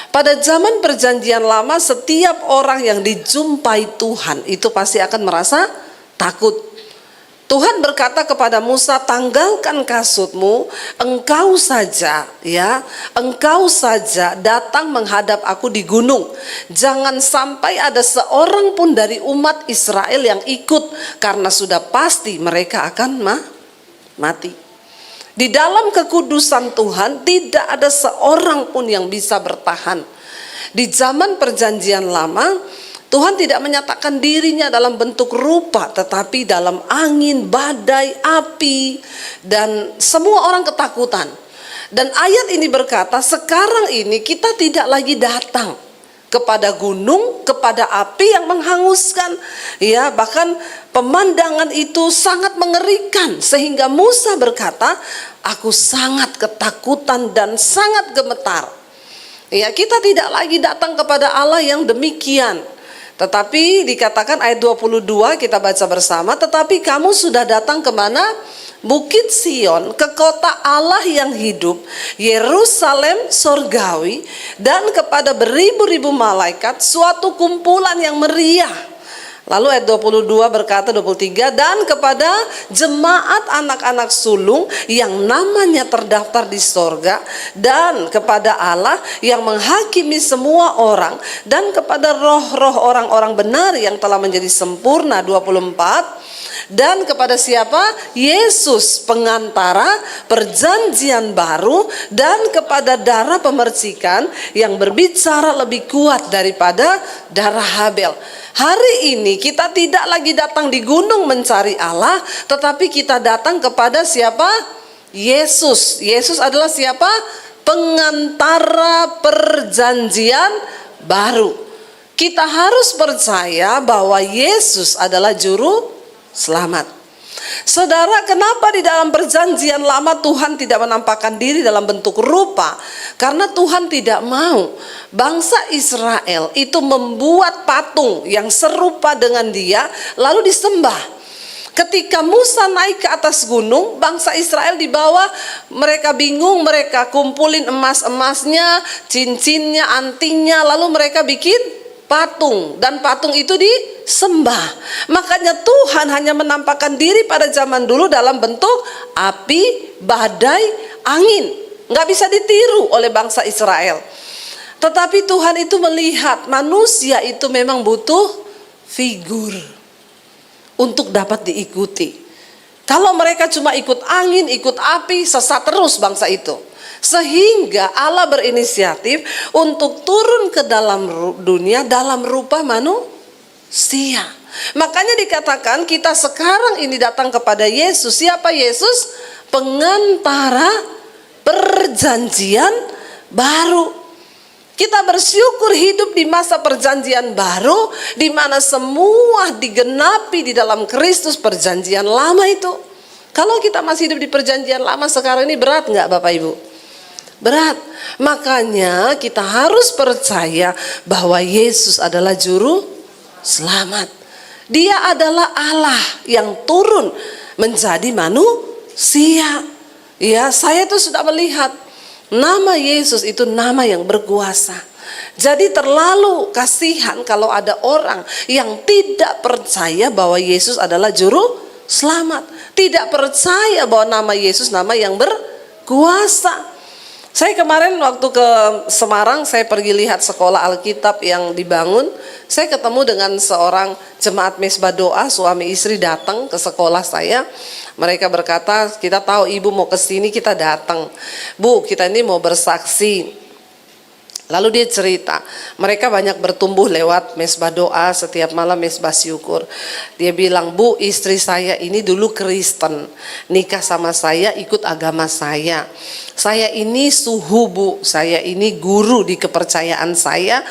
S2: Pada zaman perjanjian lama, setiap orang yang dijumpai Tuhan itu pasti akan merasa takut. Tuhan berkata kepada Musa, tanggalkan kasutmu, engkau saja datang menghadap aku di gunung. Jangan sampai ada seorang pun dari umat Israel yang ikut, karena sudah pasti mereka akan mati. Di dalam kekudusan Tuhan tidak ada seorang pun yang bisa bertahan. Di zaman perjanjian lama, Tuhan tidak menyatakan dirinya dalam bentuk rupa, tetapi dalam angin, badai, api, dan semua orang ketakutan. Dan ayat ini berkata, sekarang ini kita tidak lagi datang kepada gunung, kepada api yang menghanguskan. Ya, bahkan pemandangan itu sangat mengerikan, sehingga Musa berkata, aku sangat ketakutan dan sangat gemetar. Ya, kita tidak lagi datang kepada Allah yang demikian. Tetapi dikatakan ayat 22 kita baca bersama, tetapi kamu sudah datang kemana? Bukit Sion, ke kota Allah yang hidup, Yerusalem sorgawi, dan kepada beribu-ribu malaikat, suatu kumpulan yang meriah. Lalu ayat 22 berkata 23, dan kepada jemaat anak-anak sulung yang namanya terdaftar di sorga, dan kepada Allah yang menghakimi semua orang, dan kepada roh-roh orang-orang benar yang telah menjadi sempurna 24, dan kepada siapa? Yesus pengantara perjanjian baru, dan kepada darah pemercikan yang berbicara lebih kuat daripada darah Habel. Hari ini kita tidak lagi datang di gunung mencari Allah, tetapi kita datang kepada siapa? Yesus. Yesus adalah siapa? Pengantara perjanjian baru. Kita harus percaya bahwa Yesus adalah juru selamat. Saudara, kenapa di dalam perjanjian lama Tuhan tidak menampakkan diri dalam bentuk rupa? Karena Tuhan tidak mau bangsa Israel itu membuat patung yang serupa dengan dia lalu disembah. Ketika Musa naik ke atas gunung, bangsa Israel di bawah, mereka bingung, mereka kumpulin emas-emasnya, cincinnya, antingnya, lalu mereka bikin patung, dan patung itu disembah. Makanya Tuhan hanya menampakkan diri pada zaman dulu dalam bentuk api, badai, angin. Nggak bisa ditiru oleh bangsa Israel. Tetapi Tuhan itu melihat manusia itu memang butuh figur untuk dapat diikuti. Kalau mereka cuma ikut angin, ikut api, sesat terus bangsa itu. Sehingga Allah berinisiatif untuk turun ke dalam dunia dalam rupa manusia. Makanya dikatakan kita sekarang ini datang kepada Yesus. Siapa Yesus? Pengantara perjanjian baru. Kita bersyukur hidup di masa perjanjian baru, di mana semua digenapi di dalam Kristus perjanjian lama itu. Kalau kita masih hidup di perjanjian lama sekarang ini, berat nggak Bapak Ibu? Berat. Makanya kita harus percaya bahwa Yesus adalah juru selamat. Dia adalah Allah yang turun menjadi manusia. Ya, saya tuh sudah melihat nama Yesus itu nama yang berkuasa. Jadi terlalu kasihan kalau ada orang yang tidak percaya bahwa Yesus adalah juru selamat. Tidak percaya bahwa nama Yesus nama yang berkuasa. Saya kemarin waktu ke Semarang, saya pergi lihat sekolah Alkitab yang dibangun. Saya ketemu dengan seorang jemaat mesbah doa, suami istri datang ke sekolah saya. Mereka berkata, kita tahu ibu mau ke sini, kita datang. Bu, kita ini mau bersaksi. Lalu dia cerita, mereka banyak bertumbuh lewat mesbah doa, setiap malam mesbah syukur. Dia bilang, bu, istri saya ini dulu Kristen, nikah sama saya, ikut agama saya. Saya ini suhu bu, saya ini guru di kepercayaan saya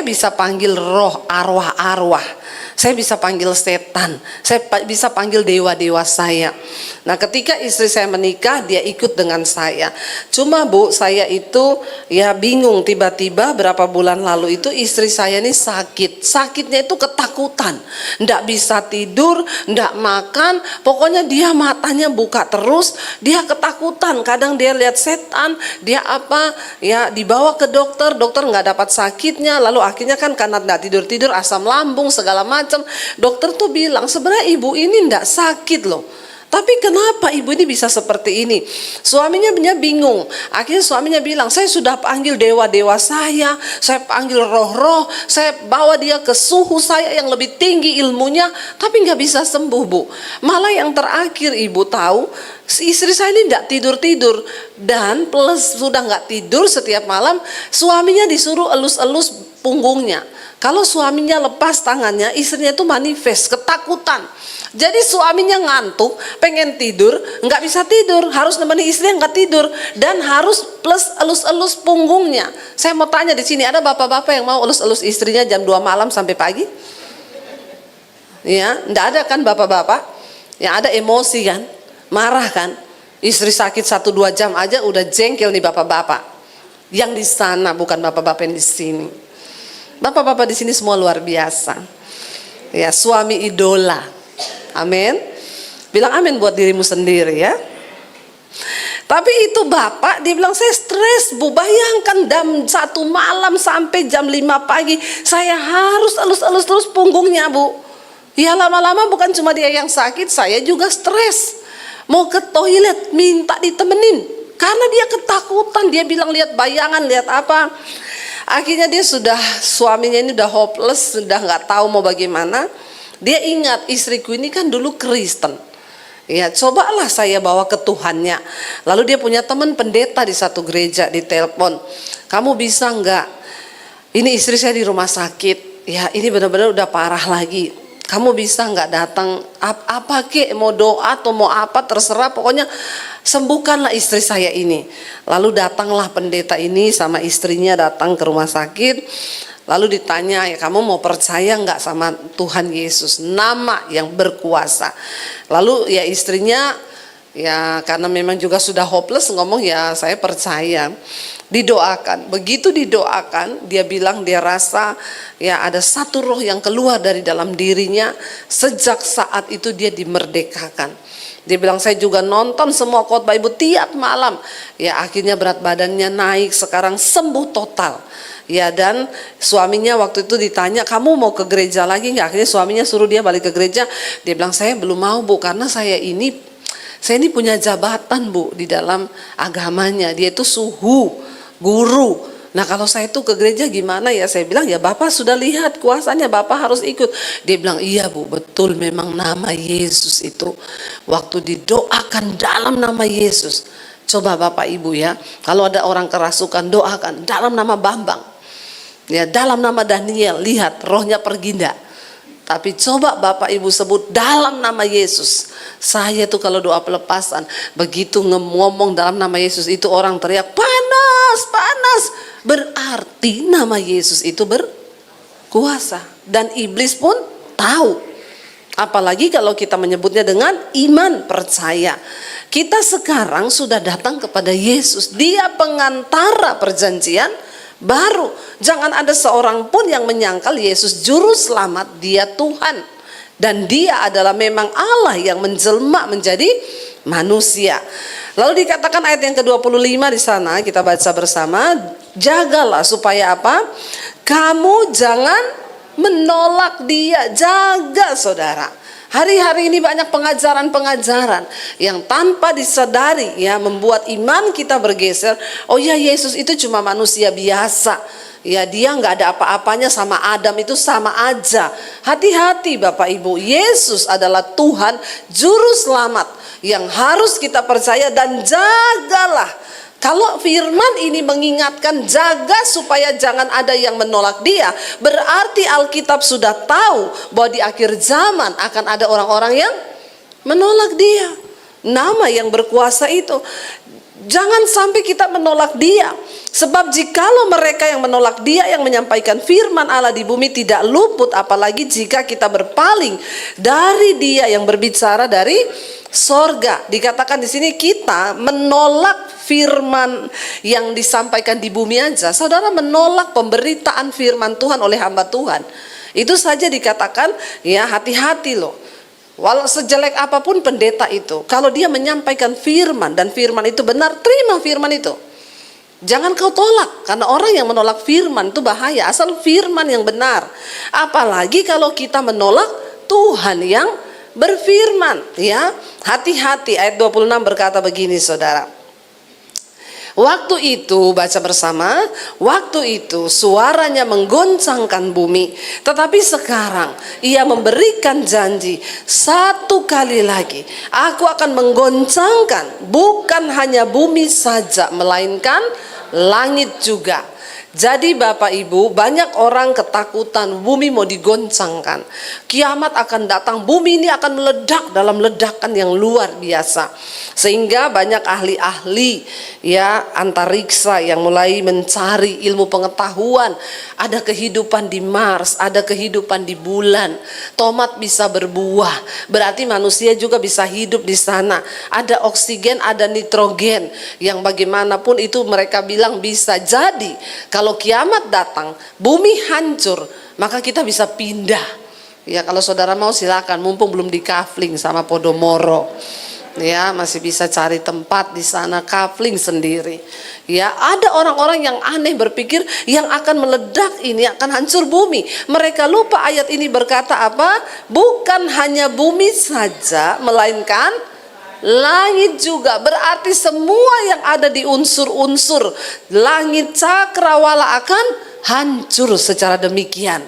S2: bisa panggil roh, arwah-arwah. Saya bisa panggil setan, saya bisa panggil dewa-dewa saya. Nah, ketika istri saya menikah, dia ikut dengan saya. Cuma bu, saya itu ya bingung, tiba-tiba tiba-tiba berapa bulan lalu itu istri saya ini sakit. Sakitnya itu ketakutan. Nggak bisa tidur, nggak makan. Pokoknya dia matanya buka terus. Dia ketakutan. Kadang dia lihat setan. Dia dibawa ke dokter. Dokter nggak dapat sakitnya. Lalu akhirnya kan karena nggak tidur-tidur, asam lambung segala macam. Dokter tuh bilang sebenarnya ibu ini nggak sakit loh. Tapi kenapa ibu ini bisa seperti ini? Suaminya bingung. Akhirnya suaminya bilang, saya sudah panggil dewa-dewa saya panggil roh-roh, saya bawa dia ke suhu saya yang lebih tinggi ilmunya, tapi nggak bisa sembuh, Bu. Malah yang terakhir ibu tahu, si istri saya ini nggak tidur-tidur, dan plus sudah nggak tidur setiap malam, suaminya disuruh elus-elus punggungnya. Kalau suaminya lepas tangannya, istrinya itu manifest, ketakutan. Jadi suaminya ngantuk, pengen tidur, nggak bisa tidur, harus nemeni istri yang nggak tidur, dan harus plus elus-elus punggungnya. Saya mau tanya di sini, ada bapak-bapak yang mau elus-elus istrinya jam 2 malam sampai pagi? Ya, nggak ada kan bapak-bapak? Yang ada emosi kan, marah kan? Istri sakit 1-2 jam aja udah jengkel nih bapak-bapak. Yang di sana bukan bapak-bapak yang di sini. Bapak-bapak di sini semua luar biasa. Ya, suami idola. Amin. Bilang amin buat dirimu sendiri ya. Tapi itu bapak, dia bilang saya stres, Bu. Bayangkan jam 1 malam sampai jam 5 pagi saya harus elus-elus terus punggungnya, Bu. Ya lama-lama bukan cuma dia yang sakit, saya juga stres. Mau ke toilet minta ditemenin karena dia ketakutan. Dia bilang lihat bayangan, lihat apa. Akhirnya suaminya ini udah hopeless, sudah nggak tahu mau bagaimana. Dia ingat istriku ini kan dulu Kristen. Ya, cobalah saya bawa ke Tuhannya. Lalu dia punya teman pendeta di satu gereja, ditelepon. Kamu bisa nggak? Ini istri saya di rumah sakit. Ya, ini benar-benar udah parah lagi. Kamu bisa nggak datang? Apa kek, mau doa atau mau apa terserah. Pokoknya sembuhkanlah istri saya ini. Lalu datanglah pendeta ini sama istrinya datang ke rumah sakit. Lalu ditanya, ya kamu mau percaya nggak sama Tuhan Yesus, nama yang berkuasa? Lalu ya istrinya, ya karena memang juga sudah hopeless, ngomong ya saya percaya. Didoakan, begitu didoakan, dia bilang dia rasa ya ada satu roh yang keluar dari dalam dirinya. Sejak saat itu dia dimerdekakan. Dia bilang saya juga nonton semua khotbah ibu tiap malam. Ya akhirnya berat badannya naik, sekarang sembuh total. Ya, dan suaminya waktu itu ditanya, kamu mau ke gereja lagi nggak? Akhirnya suaminya suruh dia balik ke gereja. Dia bilang saya belum mau, Bu, karena saya ini punya jabatan, Bu, di dalam agamanya. Dia itu suhu, guru. Nah kalau saya itu ke gereja gimana ya? Saya bilang ya Bapak sudah lihat kuasanya, Bapak harus ikut. Dia bilang iya, Bu, betul, memang nama Yesus itu waktu didoakan dalam nama Yesus. Coba Bapak Ibu ya, kalau ada orang kerasukan doakan dalam nama Bambang. Ya, dalam nama Daniel, lihat rohnya pergi enggak. Tapi coba Bapak Ibu sebut dalam nama Yesus. Saya tuh kalau doa pelepasan, begitu ngomong dalam nama Yesus itu orang teriak panas, panas. Berarti nama Yesus itu berkuasa. Dan iblis pun tahu. Apalagi kalau kita menyebutnya dengan iman percaya. Kita sekarang sudah datang kepada Yesus. Dia pengantara perjanjian baru. Jangan ada seorang pun yang menyangkal Yesus juru selamat, dia Tuhan. Dan dia adalah memang Allah yang menjelma menjadi manusia. Lalu dikatakan ayat yang ke-25 di sana, kita baca bersama, jagalah supaya apa? Kamu jangan menolak dia. Jaga saudara. Hari-hari ini banyak pengajaran-pengajaran yang tanpa disadari ya membuat iman kita bergeser. Oh ya, Yesus itu cuma manusia biasa. Ya dia nggak ada apa-apanya sama Adam, itu sama aja. Hati-hati Bapak Ibu, Yesus adalah Tuhan juru selamat yang harus kita percaya dan jagalah. Kalau firman ini mengingatkan jaga supaya jangan ada yang menolak dia, berarti Alkitab sudah tahu bahwa di akhir zaman akan ada orang-orang yang menolak dia. Nama yang berkuasa itu. Jangan sampai kita menolak dia. Sebab jikalau mereka yang menolak dia yang menyampaikan firman Allah di bumi tidak luput, apalagi jika kita berpaling dari dia yang berbicara dari Sorga, dikatakan di sini kita menolak firman yang disampaikan di bumi aja. Saudara menolak pemberitaan firman Tuhan oleh hamba Tuhan. Itu saja dikatakan ya hati-hati loh. Walau sejelek apapun pendeta itu, kalau dia menyampaikan firman dan firman itu benar, terima firman itu. Jangan kau tolak, karena orang yang menolak firman itu bahaya, asal firman yang benar. Apalagi kalau kita menolak Tuhan yang berfirman, ya. Hati-hati, ayat 26 berkata begini, saudara. Waktu itu, baca bersama, waktu itu suaranya menggoncangkan bumi. Tetapi sekarang ia memberikan janji, satu kali lagi aku akan menggoncangkan bukan hanya bumi saja, melainkan langit juga. Jadi Bapak Ibu, banyak orang ketakutan bumi mau digoncangkan. Kiamat akan datang, bumi ini akan meledak dalam ledakan yang luar biasa. Sehingga banyak ahli-ahli ya antariksa yang mulai mencari ilmu pengetahuan. Ada kehidupan di Mars, ada kehidupan di bulan. Tomat bisa berbuah, berarti manusia juga bisa hidup di sana. Ada oksigen, ada nitrogen, yang bagaimanapun itu mereka bilang bisa. Jadi kalau kiamat datang, bumi hancur, maka kita bisa pindah. Ya kalau saudara mau silakan, mumpung belum di kafling sama Podomoro. Ya masih bisa cari tempat di sana kafling sendiri. Ya ada orang-orang yang aneh berpikir yang akan meledak ini akan hancur bumi. Mereka lupa ayat ini berkata apa? Bukan hanya bumi saja, melainkan langit juga. Berarti semua yang ada di unsur-unsur langit cakrawala akan hancur secara demikian.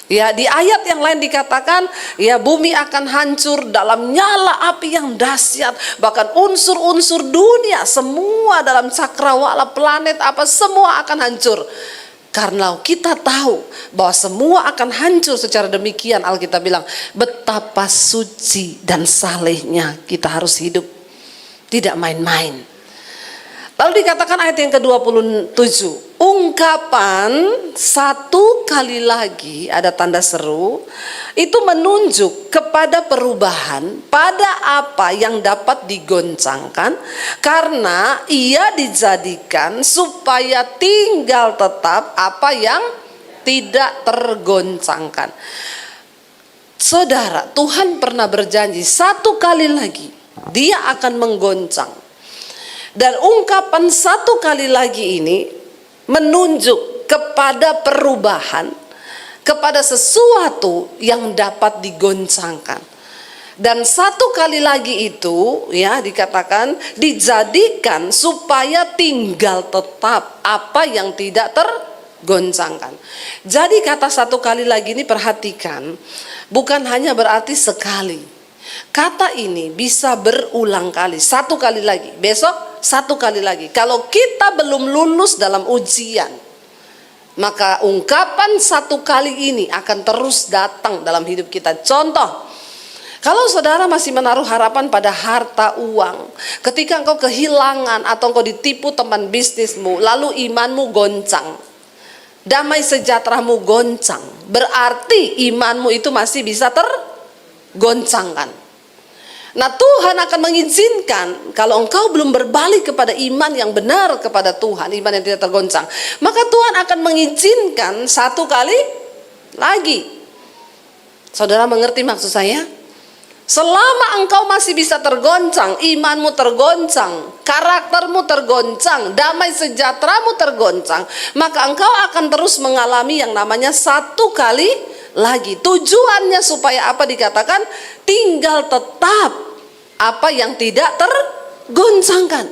S2: Ya di ayat yang lain dikatakan ya bumi akan hancur dalam nyala api yang dahsyat. Bahkan unsur-unsur dunia semua dalam cakrawala planet apa semua akan hancur. Karena kita tahu bahwa semua akan hancur secara demikian, Alkitab bilang betapa suci dan salehnya kita harus hidup. Tidak main-main. Lalu dikatakan ayat yang ke-27, ungkapan satu kali lagi ada tanda seru, itu menunjuk kepada perubahan pada apa yang dapat digoncangkan, karena ia dijadikan supaya tinggal tetap apa yang tidak tergoncangkan. Saudara, Tuhan pernah berjanji satu kali lagi dia akan menggoncang. Dan ungkapan satu kali lagi ini menunjuk kepada perubahan, kepada sesuatu yang dapat digoncangkan. Dan satu kali lagi itu ya dikatakan dijadikan supaya tinggal tetap apa yang tidak tergoncangkan. Jadi kata satu kali lagi ini perhatikan, bukan hanya berarti sekali. Kata ini bisa berulang kali, satu kali lagi, besok satu kali lagi. Kalau kita belum lulus dalam ujian, maka ungkapan satu kali ini akan terus datang dalam hidup kita. Contoh, kalau saudara masih menaruh harapan pada harta uang, ketika engkau kehilangan atau engkau ditipu teman bisnismu, lalu imanmu goncang, damai sejahteramu goncang, berarti imanmu itu masih bisa tergoncangkan. Nah Tuhan akan mengizinkan kalau engkau belum berbalik kepada iman yang benar kepada Tuhan, iman yang tidak tergoncang, maka Tuhan akan mengizinkan satu kali lagi. Saudara mengerti maksud saya? Selama engkau masih bisa tergoncang, imanmu tergoncang, karaktermu tergoncang, damai sejahteramu tergoncang, maka engkau akan terus mengalami yang namanya satu kali lagi. Tujuannya supaya apa dikatakan? Tinggal tetap apa yang tidak tergoncangkan.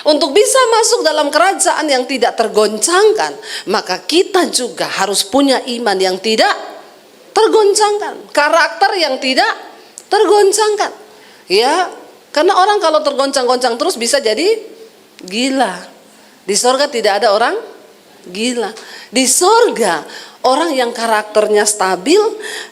S2: Untuk bisa masuk dalam kerajaan yang tidak tergoncangkan, maka kita juga harus punya iman yang tidak tergoncangkan, karakter yang tidak tergoncangkan. Ya, karena orang kalau tergoncang-goncang terus bisa jadi gila. Di sorga tidak ada orang gila. Di sorga orang yang karakternya stabil,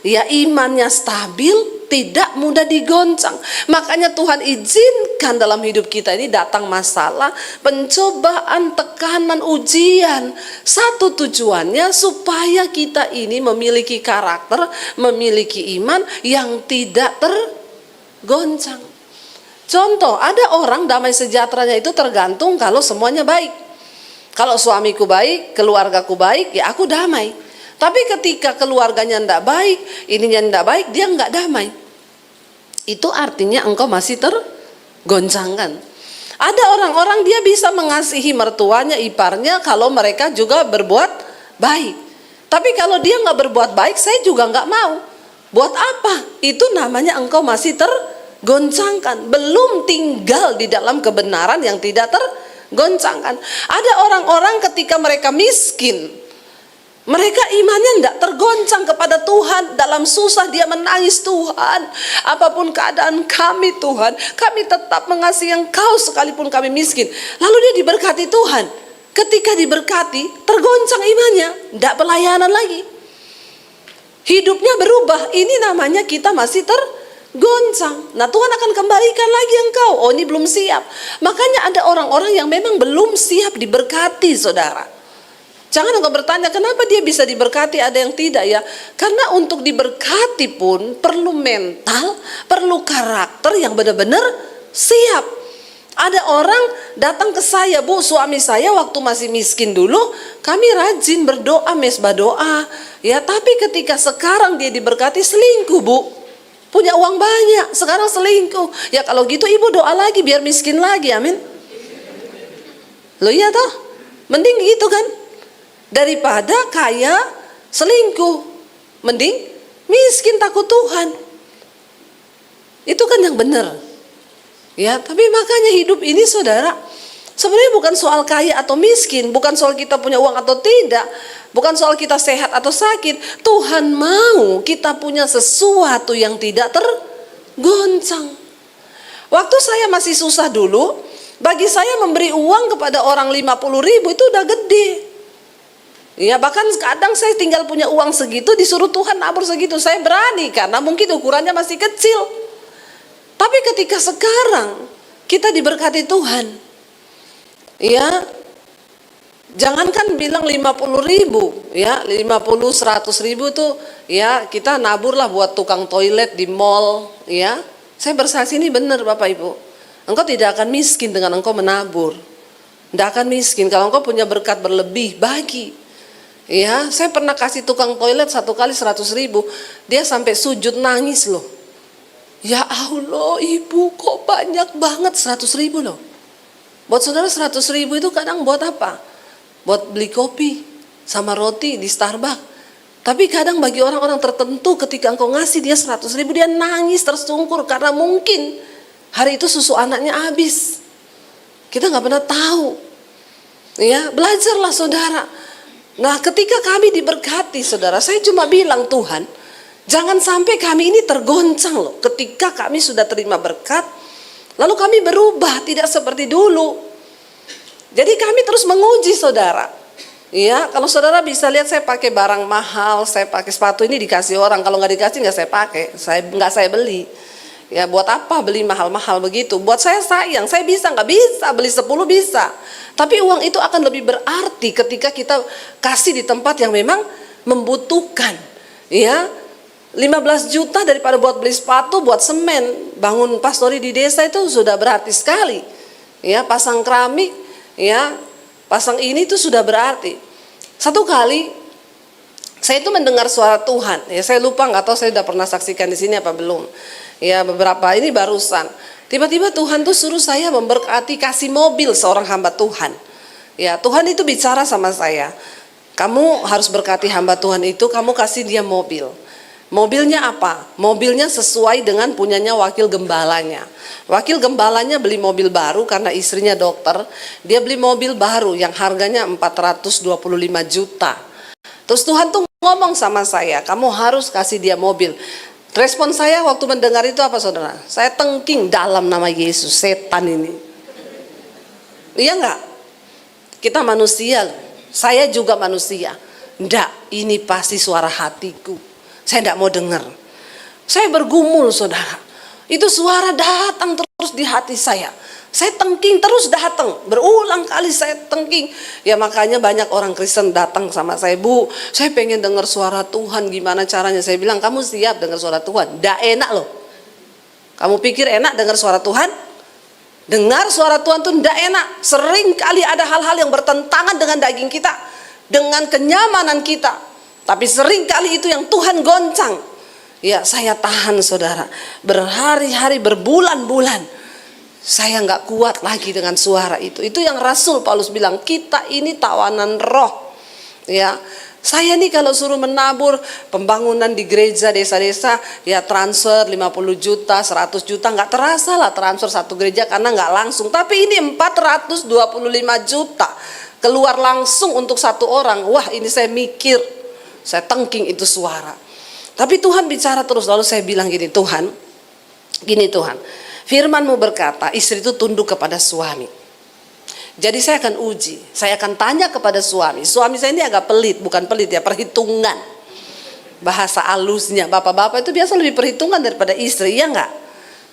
S2: ya imannya stabil, tidak mudah digoncang. Makanya Tuhan izinkan dalam hidup kita ini datang masalah, pencobaan, tekanan, ujian. Satu tujuannya supaya kita ini memiliki karakter, memiliki iman yang tidak tergoncang. Contoh, ada orang damai sejahteranya itu tergantung kalau semuanya baik. Kalau suamiku baik, keluargaku baik, ya aku damai. Tapi ketika keluarganya tidak baik, ininya tidak baik, dia nggak damai. Itu artinya engkau masih tergoncangkan. Ada orang-orang dia bisa mengasihi mertuanya, iparnya kalau mereka juga berbuat baik. Tapi kalau dia nggak berbuat baik, saya juga nggak mau. Buat apa? Itu namanya engkau masih tergoncangkan, belum tinggal di dalam kebenaran yang tidak tergoncangkan. Ada orang-orang ketika mereka miskin, mereka imannya tidak tergoncang kepada Tuhan. Dalam susah dia menangis, Tuhan, apapun keadaan kami Tuhan, kami tetap mengasihi Engkau sekalipun kami miskin. Lalu dia diberkati Tuhan. Ketika diberkati, tergoncang imannya, tidak pelayanan lagi. Hidupnya berubah. Ini namanya kita masih tergoncang. Nah, Tuhan akan kembalikan lagi engkau. Oh, ini belum siap. Makanya ada orang-orang yang memang belum siap diberkati, saudara. Jangan engkau bertanya kenapa dia bisa diberkati, ada yang tidak ya. Karena untuk diberkati pun perlu mental, perlu karakter yang benar-benar siap. Ada orang datang ke saya, Bu, suami saya waktu masih miskin dulu, kami rajin berdoa, mesbah doa. Ya, tapi ketika sekarang dia diberkati, selingkuh, Bu. Punya uang banyak, sekarang selingkuh. Ya kalau gitu ibu doa lagi biar miskin lagi, amin. Loh iya toh, mending gitu kan. Daripada kaya selingkuh, mending miskin takut Tuhan. Itu kan yang benar. Ya, tapi makanya hidup ini saudara, sebenarnya bukan soal kaya atau miskin, bukan soal kita punya uang atau tidak, bukan soal kita sehat atau sakit. Tuhan mau kita punya sesuatu yang tidak tergoncang. Waktu saya masih susah dulu, bagi saya memberi uang kepada orang 50.000 itu udah gede. Ya, bahkan kadang saya tinggal punya uang segitu, disuruh Tuhan nabur segitu, saya berani karena mungkin ukurannya masih kecil. Tapi ketika sekarang kita diberkati Tuhan, ya, jangankan bilang 50.000, ya, 50-100.000 tuh, ya, kita nabur lah buat tukang toilet di mall, ya. Saya bersaksi ini benar Bapak Ibu. Engkau tidak akan miskin dengan engkau menabur. Tidak akan miskin kalau engkau punya berkat berlebih, bagi. Ya, saya pernah kasih tukang toilet 1 kali 100.000, dia sampai sujud nangis loh. Ya Allah, ibu kok banyak banget 100.000 loh. Buat saudara 100.000 itu kadang buat apa? Buat beli kopi sama roti di Starbucks. Tapi kadang bagi orang-orang tertentu ketika engkau ngasih dia 100.000, dia nangis tersungkur karena mungkin hari itu susu anaknya habis. Kita nggak pernah tahu. Ya, belajarlah saudara. Nah, ketika kami diberkati saudara, saya cuma bilang Tuhan, jangan sampai kami ini tergoncang loh. Ketika kami sudah terima berkat, lalu kami berubah tidak seperti dulu. Jadi kami terus menguji saudara. Ya, kalau saudara bisa lihat saya pakai barang mahal, saya pakai sepatu ini dikasih orang. Kalau nggak dikasih nggak saya pakai, saya beli. Ya, buat apa beli mahal-mahal begitu? Buat saya sayang, saya bisa nggak bisa beli 10 bisa. Tapi uang itu akan lebih berarti ketika kita kasih di tempat yang memang membutuhkan. Ya. 15 juta daripada buat beli sepatu, buat semen, bangun pastori di desa itu sudah berarti sekali. Ya, pasang keramik, ya, pasang ini itu sudah berarti. Satu kali saya itu mendengar suara Tuhan. Ya, saya lupa nggak tahu saya sudah pernah saksikan di sini apa belum. Ya, beberapa ini barusan. Tiba-tiba Tuhan tuh suruh saya memberkati kasih mobil seorang hamba Tuhan. Ya, Tuhan itu bicara sama saya. Kamu harus berkati hamba Tuhan itu, kamu kasih dia mobil. Mobilnya apa? Mobilnya sesuai dengan punyanya wakil gembalanya. Wakil gembalanya beli mobil baru karena istrinya dokter. Dia beli mobil baru yang harganya 425 juta. Terus Tuhan tuh ngomong sama saya, kamu harus kasih dia mobil. Respon saya waktu mendengar itu apa saudara? Saya tengking dalam nama Yesus, setan ini. Iya enggak? Kita manusia, saya juga manusia. Enggak, ini pasti suara hatiku. Saya tidak mau dengar. Saya bergumul saudara. Itu suara datang terus di hati saya. Saya tengking terus datang. Berulang kali saya tengking. Ya makanya banyak orang Kristen datang sama saya. Bu, saya pengen dengar suara Tuhan. Gimana caranya? Saya bilang, kamu siap dengar suara Tuhan? Tidak enak loh. Kamu pikir enak dengar suara Tuhan? Dengar suara Tuhan tuh tidak enak. Sering kali ada hal-hal yang bertentangan dengan daging kita, dengan kenyamanan kita. Tapi sering kali itu yang Tuhan goncang. Ya, saya tahan saudara. Berhari-hari, berbulan-bulan. Saya nggak kuat lagi dengan suara itu. Itu yang Rasul Paulus bilang, kita ini tawanan roh. Ya, saya nih kalau suruh menabur pembangunan di gereja desa-desa, ya transfer 50 juta, 100 juta, nggak terasa lah transfer satu gereja karena nggak langsung. Tapi ini 425 juta keluar langsung untuk satu orang. Wah, ini saya mikir, saya tengking itu suara. Tapi Tuhan bicara terus, lalu saya bilang gini, Tuhan, firman-Mu berkata, istri itu tunduk kepada suami. Jadi saya akan uji, saya akan tanya kepada suami. Suami saya ini agak pelit, bukan pelit ya, perhitungan. Bahasa halusnya, bapak-bapak itu biasa lebih perhitungan daripada istri, ya enggak?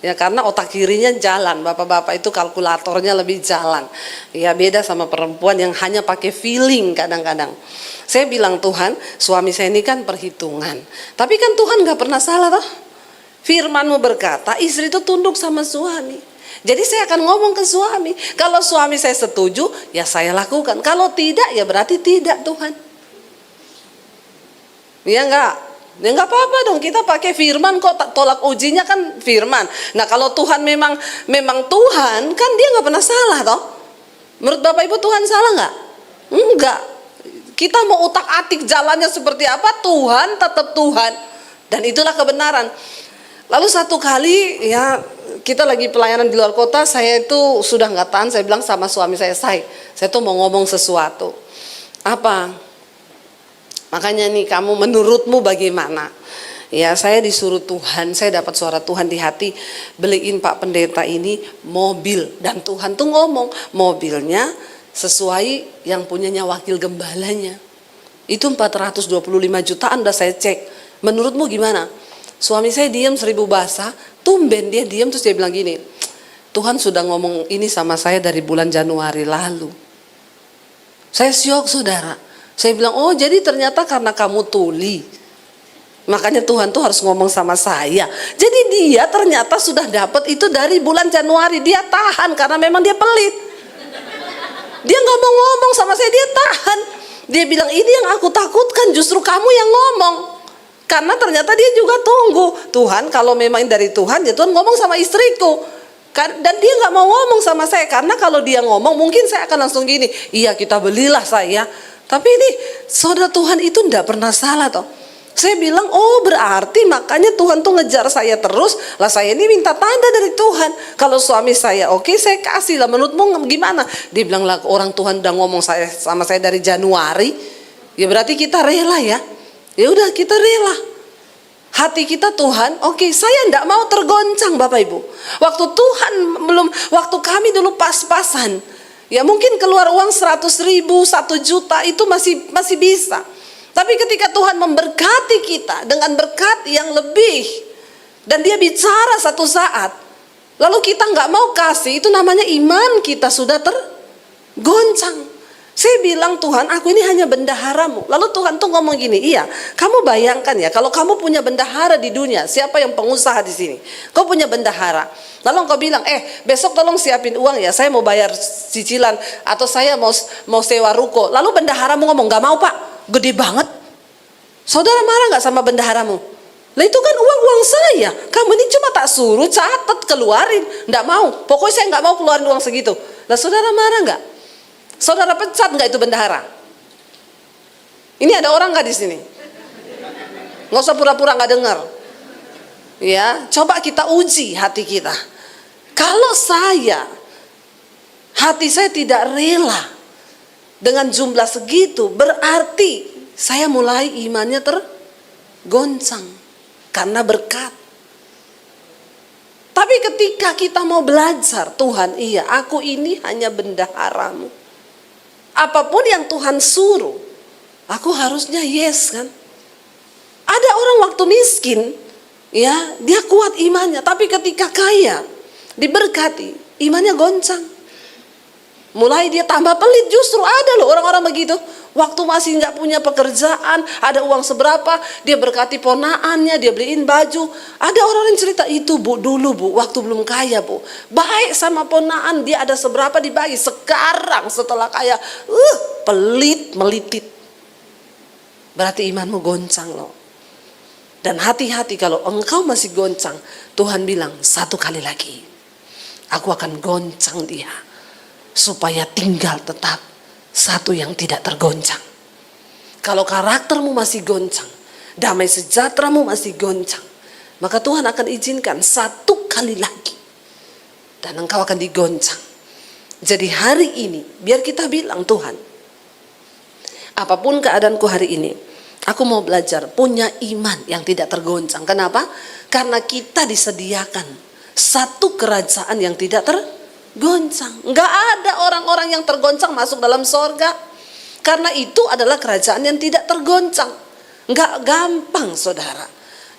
S2: Ya karena otak kirinya jalan, bapak-bapak itu kalkulatornya lebih jalan. Ya beda sama perempuan yang hanya pakai feeling kadang-kadang. Saya bilang, Tuhan, suami saya ini kan perhitungan. Tapi kan Tuhan gak pernah salah toh. Firman-Mu berkata, istri itu tunduk sama suami. Jadi saya akan ngomong ke suami. Kalau suami saya setuju, ya saya lakukan. Kalau tidak, ya berarti tidak Tuhan. Ya enggak? Ya enggak apa-apa dong, kita pakai firman kok, tolak ujinya kan firman. Nah kalau Tuhan memang Tuhan, kan dia nggak pernah salah toh. Menurut Bapak Ibu Tuhan salah nggak? Enggak. Kita mau utak-atik jalannya seperti apa, Tuhan tetap Tuhan. Dan itulah kebenaran. Lalu satu kali ya kita lagi pelayanan di luar kota, saya itu sudah nggak tahan, saya bilang sama suami saya tuh mau ngomong sesuatu. Apa? Makanya nih kamu menurutmu bagaimana? Ya saya disuruh Tuhan, saya dapat suara Tuhan di hati, beliin Pak Pendeta ini mobil. Dan Tuhan tuh ngomong, mobilnya sesuai yang punyanya wakil gembalanya. Itu 425 jutaan udah saya cek. Menurutmu gimana? Suami saya diam 1000 bahasa, tumben dia diam, terus dia bilang gini, Tuhan sudah ngomong ini sama saya dari bulan Januari lalu. Saya syok saudara. Saya bilang, oh jadi ternyata karena kamu tuli, makanya Tuhan tuh harus ngomong sama saya. Jadi dia ternyata sudah dapat itu dari bulan Januari. Dia tahan karena memang dia pelit. Dia nggak mau ngomong sama saya, dia tahan. Dia bilang, ini yang aku takutkan, justru kamu yang ngomong. Karena ternyata dia juga tunggu, Tuhan kalau memang dari Tuhan, ya Tuhan ngomong sama istriku. Dan dia gak mau ngomong sama saya, karena kalau dia ngomong mungkin saya akan langsung gini, iya kita belilah saya. Tapi ini saudara, Tuhan itu gak pernah salah toh. Saya bilang, oh berarti makanya Tuhan tuh ngejar saya terus. Lah saya ini minta tanda dari Tuhan. Kalau suami saya oke, saya kasih lah, menurutmu gimana? Dia bilang, lah orang Tuhan udah ngomong sama saya dari Januari, ya berarti kita rela ya. Ya udah kita rela. Hati kita Tuhan, oke, saya enggak mau tergoncang Bapak Ibu. Waktu kami dulu pas-pasan, ya mungkin keluar uang 100.000, 1 juta itu masih bisa. Tapi ketika Tuhan memberkati kita dengan berkat yang lebih, dan dia bicara satu saat, lalu kita enggak mau kasih, itu namanya iman kita sudah tergoncang. Saya bilang, Tuhan, aku ini hanya bendaharamu. Lalu Tuhan tuh ngomong gini, iya, kamu bayangkan ya, kalau kamu punya bendahara di dunia, siapa yang pengusaha di sini? Kau punya bendahara. Lalu engkau bilang, besok tolong siapin uang ya, saya mau bayar cicilan, atau saya mau sewa ruko. Lalu bendaharamu ngomong, gak mau Pak, gede banget. Saudara marah gak sama bendaharamu? Lah itu kan uang saya, kamu ini cuma tak suruh catat, keluarin. Gak mau, pokoknya saya gak mau keluarin uang segitu. Lah saudara marah gak? Saudara pecat nggak itu bendahara? Ini ada orang nggak di sini? Nggak usah pura-pura nggak dengar. Ya, coba kita uji hati kita. Kalau hati saya tidak rela dengan jumlah segitu, berarti saya mulai imannya tergoncang karena berkat. Tapi ketika kita mau belajar, Tuhan, iya, aku ini hanya bendaharamu. Apapun yang Tuhan suruh, aku harusnya yes kan. Ada orang waktu miskin, ya dia kuat imannya, tapi ketika kaya, diberkati, imannya goncang. Mulai dia tambah pelit, justru ada loh orang-orang begitu. Waktu masih nggak punya pekerjaan, ada uang seberapa, dia berkati ponaannya, dia beliin baju. Ada orang yang cerita itu bu, dulu bu, waktu belum kaya bu, baik sama ponaan, dia ada seberapa dibagi. Sekarang setelah kaya, pelit melitit. Berarti imanmu goncang loh. Dan hati-hati kalau engkau masih goncang, Tuhan bilang 1 kali lagi, aku akan goncang dia, supaya tinggal tetap satu yang tidak tergoncang. Kalau karaktermu masih goncang, damai sejahteramu masih goncang, maka Tuhan akan izinkan 1 kali lagi, dan engkau akan digoncang. Jadi hari ini, biar kita bilang, Tuhan, apapun keadaanku hari ini, aku mau belajar punya iman yang tidak tergoncang. Kenapa? Karena kita disediakan satu kerajaan yang tidak tergoncang. Enggak ada orang-orang yang tergoncang masuk dalam sorga. Karena itu adalah kerajaan yang tidak tergoncang. Enggak gampang, saudara.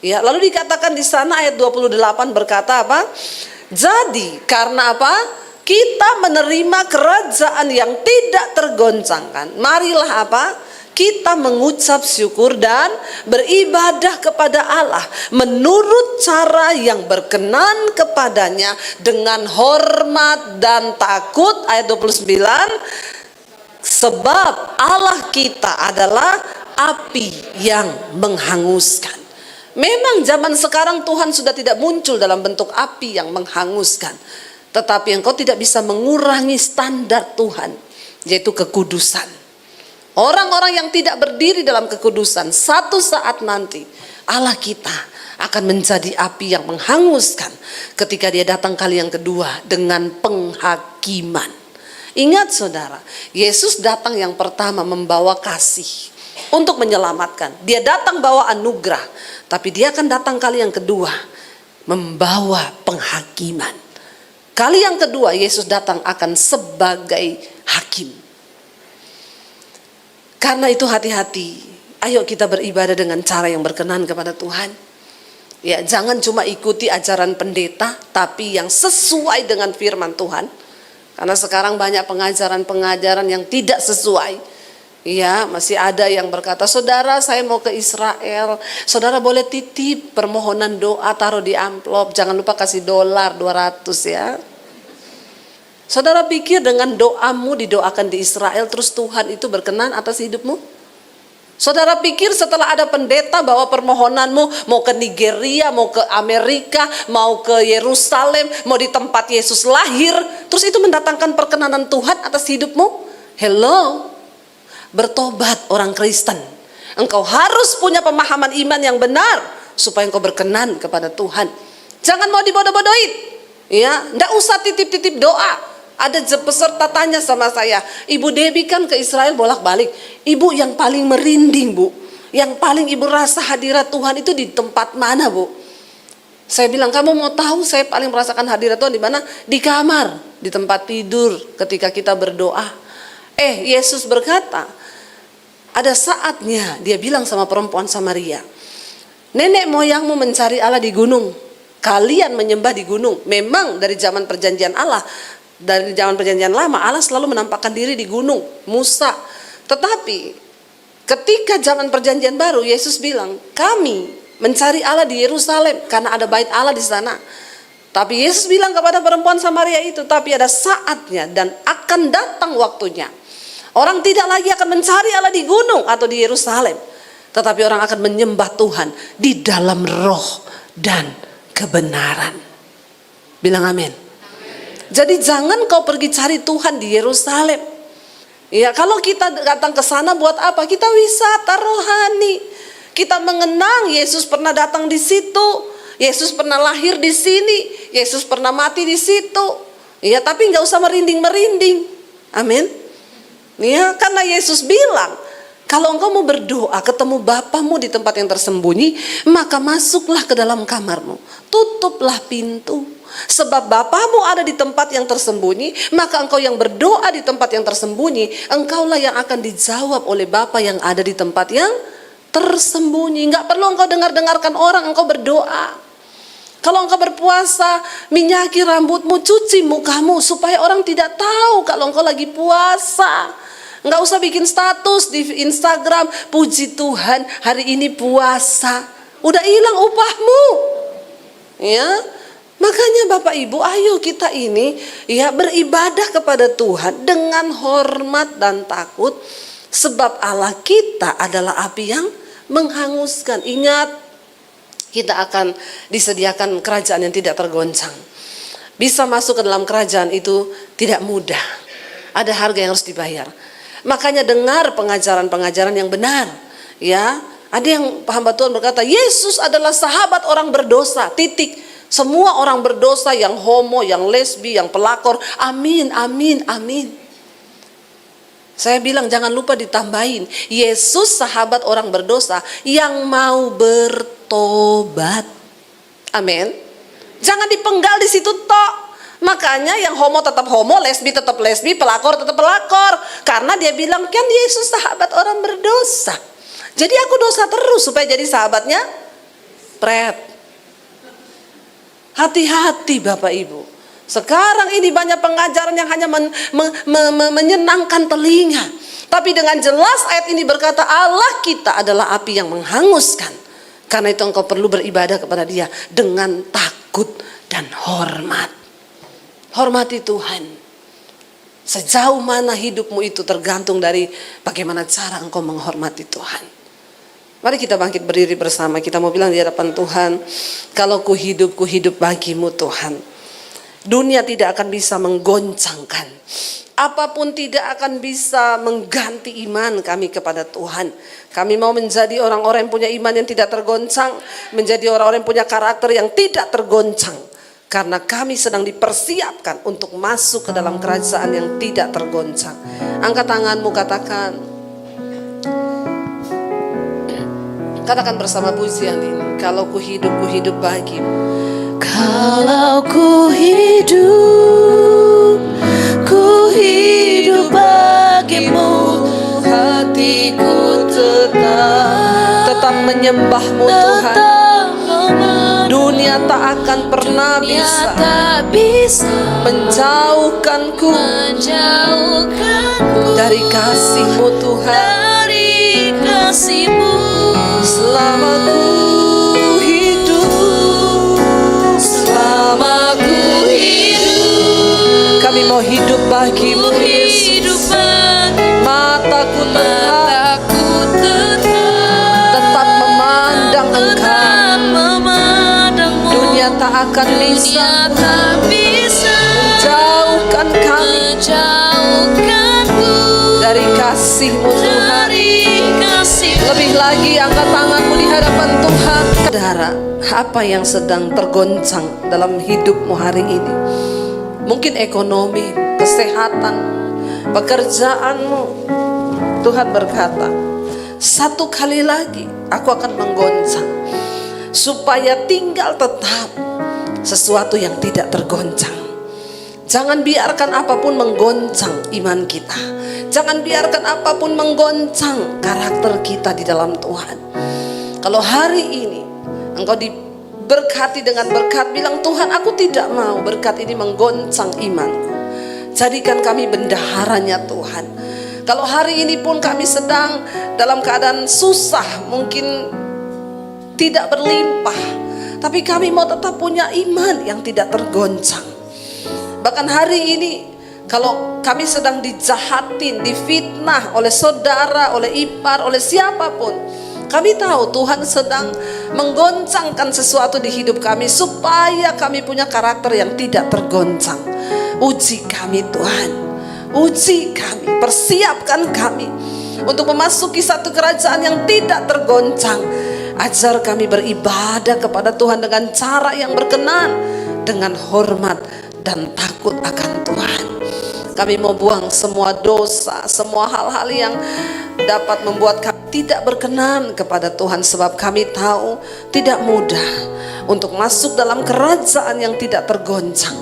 S2: Ya, lalu dikatakan di sana ayat 28 berkata apa? Jadi karena apa? Kita menerima kerajaan yang tidak tergoncangkan. Marilah apa? Kita mengucap syukur dan beribadah kepada Allah menurut cara yang berkenan kepadanya dengan hormat dan takut. Ayat 29, sebab Allah kita adalah api yang menghanguskan. Memang zaman sekarang Tuhan sudah tidak muncul dalam bentuk api yang menghanguskan, tetapi engkau tidak bisa mengurangi standar Tuhan, yaitu kekudusan. Orang-orang yang tidak berdiri dalam kekudusan, satu saat nanti Allah kita akan menjadi api yang menghanguskan ketika dia datang kali yang kedua dengan penghakiman. Ingat saudara, Yesus datang yang pertama membawa kasih untuk menyelamatkan. Dia datang bawa anugerah, tapi dia akan datang kali yang kedua membawa penghakiman. Kali yang kedua Yesus datang akan sebagai hakim. Karena itu hati-hati, ayo kita beribadah dengan cara yang berkenan kepada Tuhan. Ya, jangan cuma ikuti ajaran pendeta, tapi yang sesuai dengan firman Tuhan. Karena sekarang banyak pengajaran-pengajaran yang tidak sesuai. Ya, masih ada yang berkata, saudara saya mau ke Israel, saudara boleh titip permohonan doa, taruh di amplop, jangan lupa kasih $200 ya. Saudara pikir dengan doamu didoakan di Israel terus Tuhan itu berkenan atas hidupmu? Saudara pikir setelah ada pendeta bawa permohonanmu mau ke Nigeria, mau ke Amerika, mau ke Yerusalem, mau di tempat Yesus lahir, terus itu mendatangkan perkenanan Tuhan atas hidupmu? Hello, bertobat orang Kristen. Engkau harus punya pemahaman iman yang benar supaya engkau berkenan kepada Tuhan. Jangan mau dibodoh-bodohin. Ya, enggak usah titip-titip doa. Ada peserta tanya sama saya, Ibu Debbie kan ke Israel bolak-balik. Ibu yang paling merinding bu, yang paling ibu rasa hadirat Tuhan itu di tempat mana bu? Saya bilang, kamu mau tahu saya paling merasakan hadirat Tuhan di mana? Di kamar, di tempat tidur ketika kita berdoa. Yesus berkata, ada saatnya dia bilang sama perempuan Samaria, nenek moyangmu mencari Allah di gunung, kalian menyembah di gunung. Memang dari zaman perjanjian Allah, dari zaman perjanjian lama Allah selalu menampakkan diri di gunung Musa. Tetapi ketika zaman perjanjian baru Yesus bilang, kami mencari Allah di Yerusalem karena ada bait Allah di sana. Tapi Yesus bilang kepada perempuan Samaria itu, tapi ada saatnya dan akan datang waktunya, orang tidak lagi akan mencari Allah di gunung atau di Yerusalem, tetapi orang akan menyembah Tuhan di dalam roh dan kebenaran. Bilang amin. Jadi jangan kau pergi cari Tuhan di Yerusalem. Ya, kalau kita datang ke sana buat apa? Kita wisata rohani. Kita mengenang Yesus pernah datang di situ. Yesus pernah lahir di sini. Yesus pernah mati di situ. Ya, tapi nggak usah merinding-merinding. Amin. Ya, karena Yesus bilang, kalau engkau mau berdoa ketemu Bapamu di tempat yang tersembunyi, maka masuklah ke dalam kamarmu, tutuplah pintu. Sebab Bapamu ada di tempat yang tersembunyi, maka engkau yang berdoa di tempat yang tersembunyi, engkaulah yang akan dijawab oleh Bapa yang ada di tempat yang tersembunyi. Enggak perlu engkau dengar-dengarkan orang, engkau berdoa. Kalau engkau berpuasa, minyaki rambutmu, cuci mukamu supaya orang tidak tahu kalau engkau lagi puasa. Nggak usah bikin status di Instagram, puji Tuhan hari ini puasa. Udah hilang upahmu. Ya, makanya Bapak Ibu, ayo kita ini ya beribadah kepada Tuhan dengan hormat dan takut. Sebab Allah kita adalah api yang menghanguskan. Ingat, kita akan disediakan kerajaan yang tidak tergoncang. Bisa masuk ke dalam kerajaan itu tidak mudah. Ada harga yang harus dibayar. Makanya dengar pengajaran-pengajaran yang benar. Ya, ada yang hamba Tuhan berkata, Yesus adalah sahabat orang berdosa. Titik. Semua orang berdosa, yang homo, yang lesbi, yang pelakor. Amin, amin, amin. Saya bilang jangan lupa ditambahin, Yesus sahabat orang berdosa yang mau bertobat. Amin. Jangan dipenggal di situ tok. Makanya yang homo tetap homo, lesbi tetap lesbi, pelakor tetap pelakor. Karena dia bilang kan Yesus sahabat orang berdosa. Jadi aku dosa terus supaya jadi sahabatnya pret. Hati-hati Bapak Ibu. Sekarang ini banyak pengajaran yang hanya menyenangkan telinga. Tapi dengan jelas ayat ini berkata Allah kita adalah api yang menghanguskan. Karena itu engkau perlu beribadah kepada Dia dengan takut dan hormat. Hormati Tuhan. Sejauh mana hidupmu itu tergantung dari bagaimana cara engkau menghormati Tuhan. Mari kita bangkit berdiri bersama. Kita mau bilang di hadapan Tuhan, kalau ku hidup bagimu Tuhan. Dunia tidak akan bisa menggoncangkan. Apapun tidak akan bisa mengganti iman kami kepada Tuhan. Kami mau menjadi orang-orang yang punya iman yang tidak tergoncang. Menjadi orang-orang yang punya karakter yang tidak tergoncang. Karena kami sedang dipersiapkan untuk masuk ke dalam kerajaan yang tidak tergoncang. Angkat tanganmu, katakan. Katakan bersama pujian ini. Kalau ku hidup bagimu.
S3: Kalau ku hidup bagimu,
S2: hatiku tetap menyembahmu Tuhan. Dunia tak akan pernah bisa menjauhkanku dari kasih-Mu Tuhan. Selama ku hidup, kami mau hidup bagimu Yesus. Mataku tetap memandang Engkau. Dunia tak akan bisa menjauhkan kami dari kasih-Mu Tuhan. Lebih lagi angkat tanganmu di hadapan Tuhan. Saudara, apa yang sedang tergoncang dalam hidupmu hari ini? Mungkin ekonomi, kesehatan, pekerjaanmu. Tuhan berkata, satu kali lagi aku akan menggoncang, supaya tinggal tetap sesuatu yang tidak tergoncang. Jangan biarkan apapun menggoncang iman kita. Jangan biarkan apapun menggoncang karakter kita di dalam Tuhan. Kalau hari ini engkau diberkati dengan berkat, bilang Tuhan aku tidak mau berkat ini menggoncang imanku. Jadikan kami bendaharanya Tuhan. Kalau hari ini pun kami sedang dalam keadaan susah, mungkin tidak berlimpah, tapi kami mau tetap punya iman yang tidak tergoncang. Bahkan hari ini kalau kami sedang dijahatin, difitnah oleh saudara, oleh ipar, oleh siapapun, kami tahu Tuhan sedang menggoncangkan sesuatu di hidup kami supaya kami punya karakter yang tidak tergoncang. Uji kami Tuhan, uji kami, persiapkan kami untuk memasuki satu kerajaan yang tidak tergoncang. Ajar kami beribadah kepada Tuhan dengan cara yang berkenan, dengan hormat dan takut akan Tuhan. Kami mau buang semua dosa, semua hal-hal yang dapat membuat kami tidak berkenan kepada Tuhan. Sebab kami tahu tidak mudah untuk masuk dalam kerajaan yang tidak tergoncang.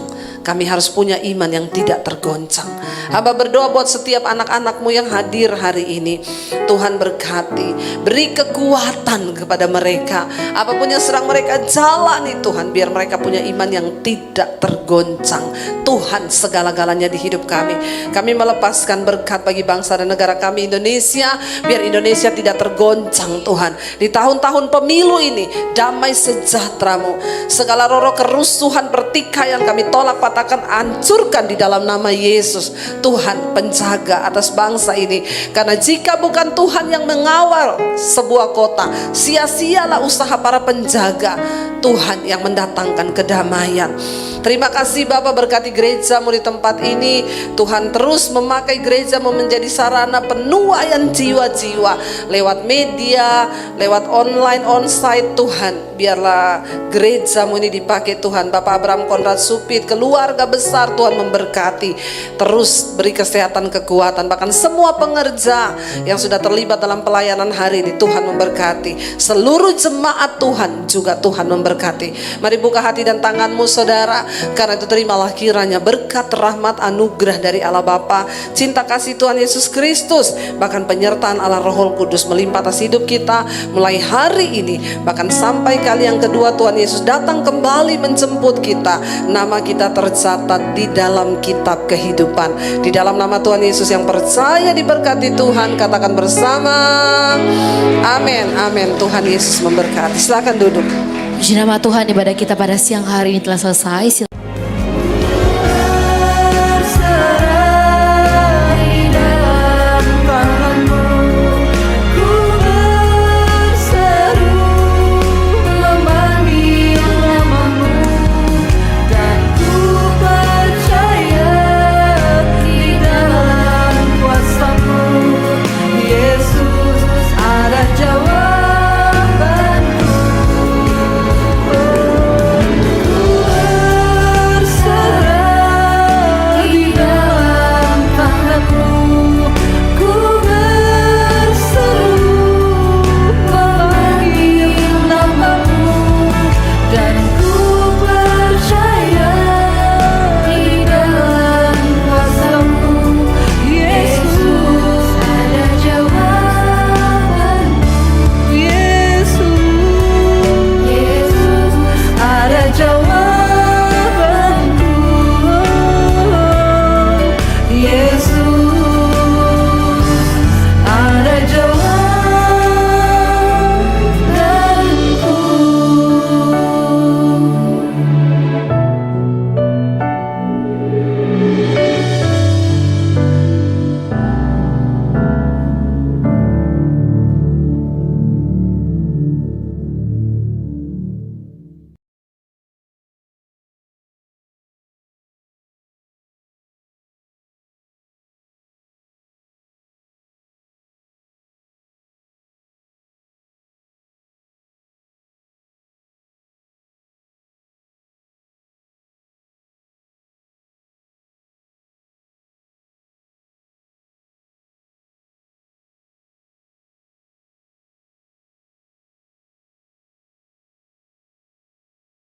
S2: kami harus punya iman yang tidak tergoncang. Hamba berdoa buat setiap anak-anakmu yang hadir hari ini. Tuhan berkati, beri kekuatan kepada mereka. Apapun yang sedang mereka jalani Tuhan, biar mereka punya iman yang tidak tergoncang. Tuhan segala-galanya di hidup kami. Kami melepaskan berkat bagi bangsa dan negara kami Indonesia, biar Indonesia tidak tergoncang Tuhan. Di tahun-tahun pemilu ini, damai sejahtera-Mu, segala roh kerusuhan, pertikaian kami tolak, patahkan, hancurkan di dalam nama Yesus. Tuhan penjaga atas bangsa ini, karena jika bukan Tuhan yang mengawal sebuah kota, sia-sialah usaha para penjaga. Tuhan yang mendatangkan kedamaian. Terima kasih Bapa, berkati gereja-Mu di tempat ini. Tuhan terus memakai gereja-Mu menjadi sarana penuaian jiwa-jiwa lewat media, lewat online, onsite. Tuhan, biarlah gereja-Mu ini dipakai Tuhan. Bapak Abraham Konrad Supit, keluarga besar, Tuhan memberkati. Terus beri kesehatan, kekuatan. Bahkan semua pengerja yang sudah terlibat dalam pelayanan hari ini, Tuhan memberkati. Seluruh jemaat Tuhan juga Tuhan memberkati. Mari buka hati dan tanganmu saudara. Karena itu terimalah kiranya berkat, rahmat, anugerah dari Allah Bapa, cinta kasih Tuhan Yesus Kristus, bahkan penyertaan Allah Roh Kudus melimpah atas hidup kita mulai hari ini, bahkan sampai kali yang kedua Tuhan Yesus datang kembali menjemput kita. Nama kita tercatat di dalam kitab kehidupan. Di dalam nama Tuhan Yesus yang percaya diberkati Tuhan, katakan bersama, amin, amin. Tuhan Yesus memberkati. Silakan duduk.
S3: Puji nama Tuhan, ibadah kita pada siang hari ini telah selesai.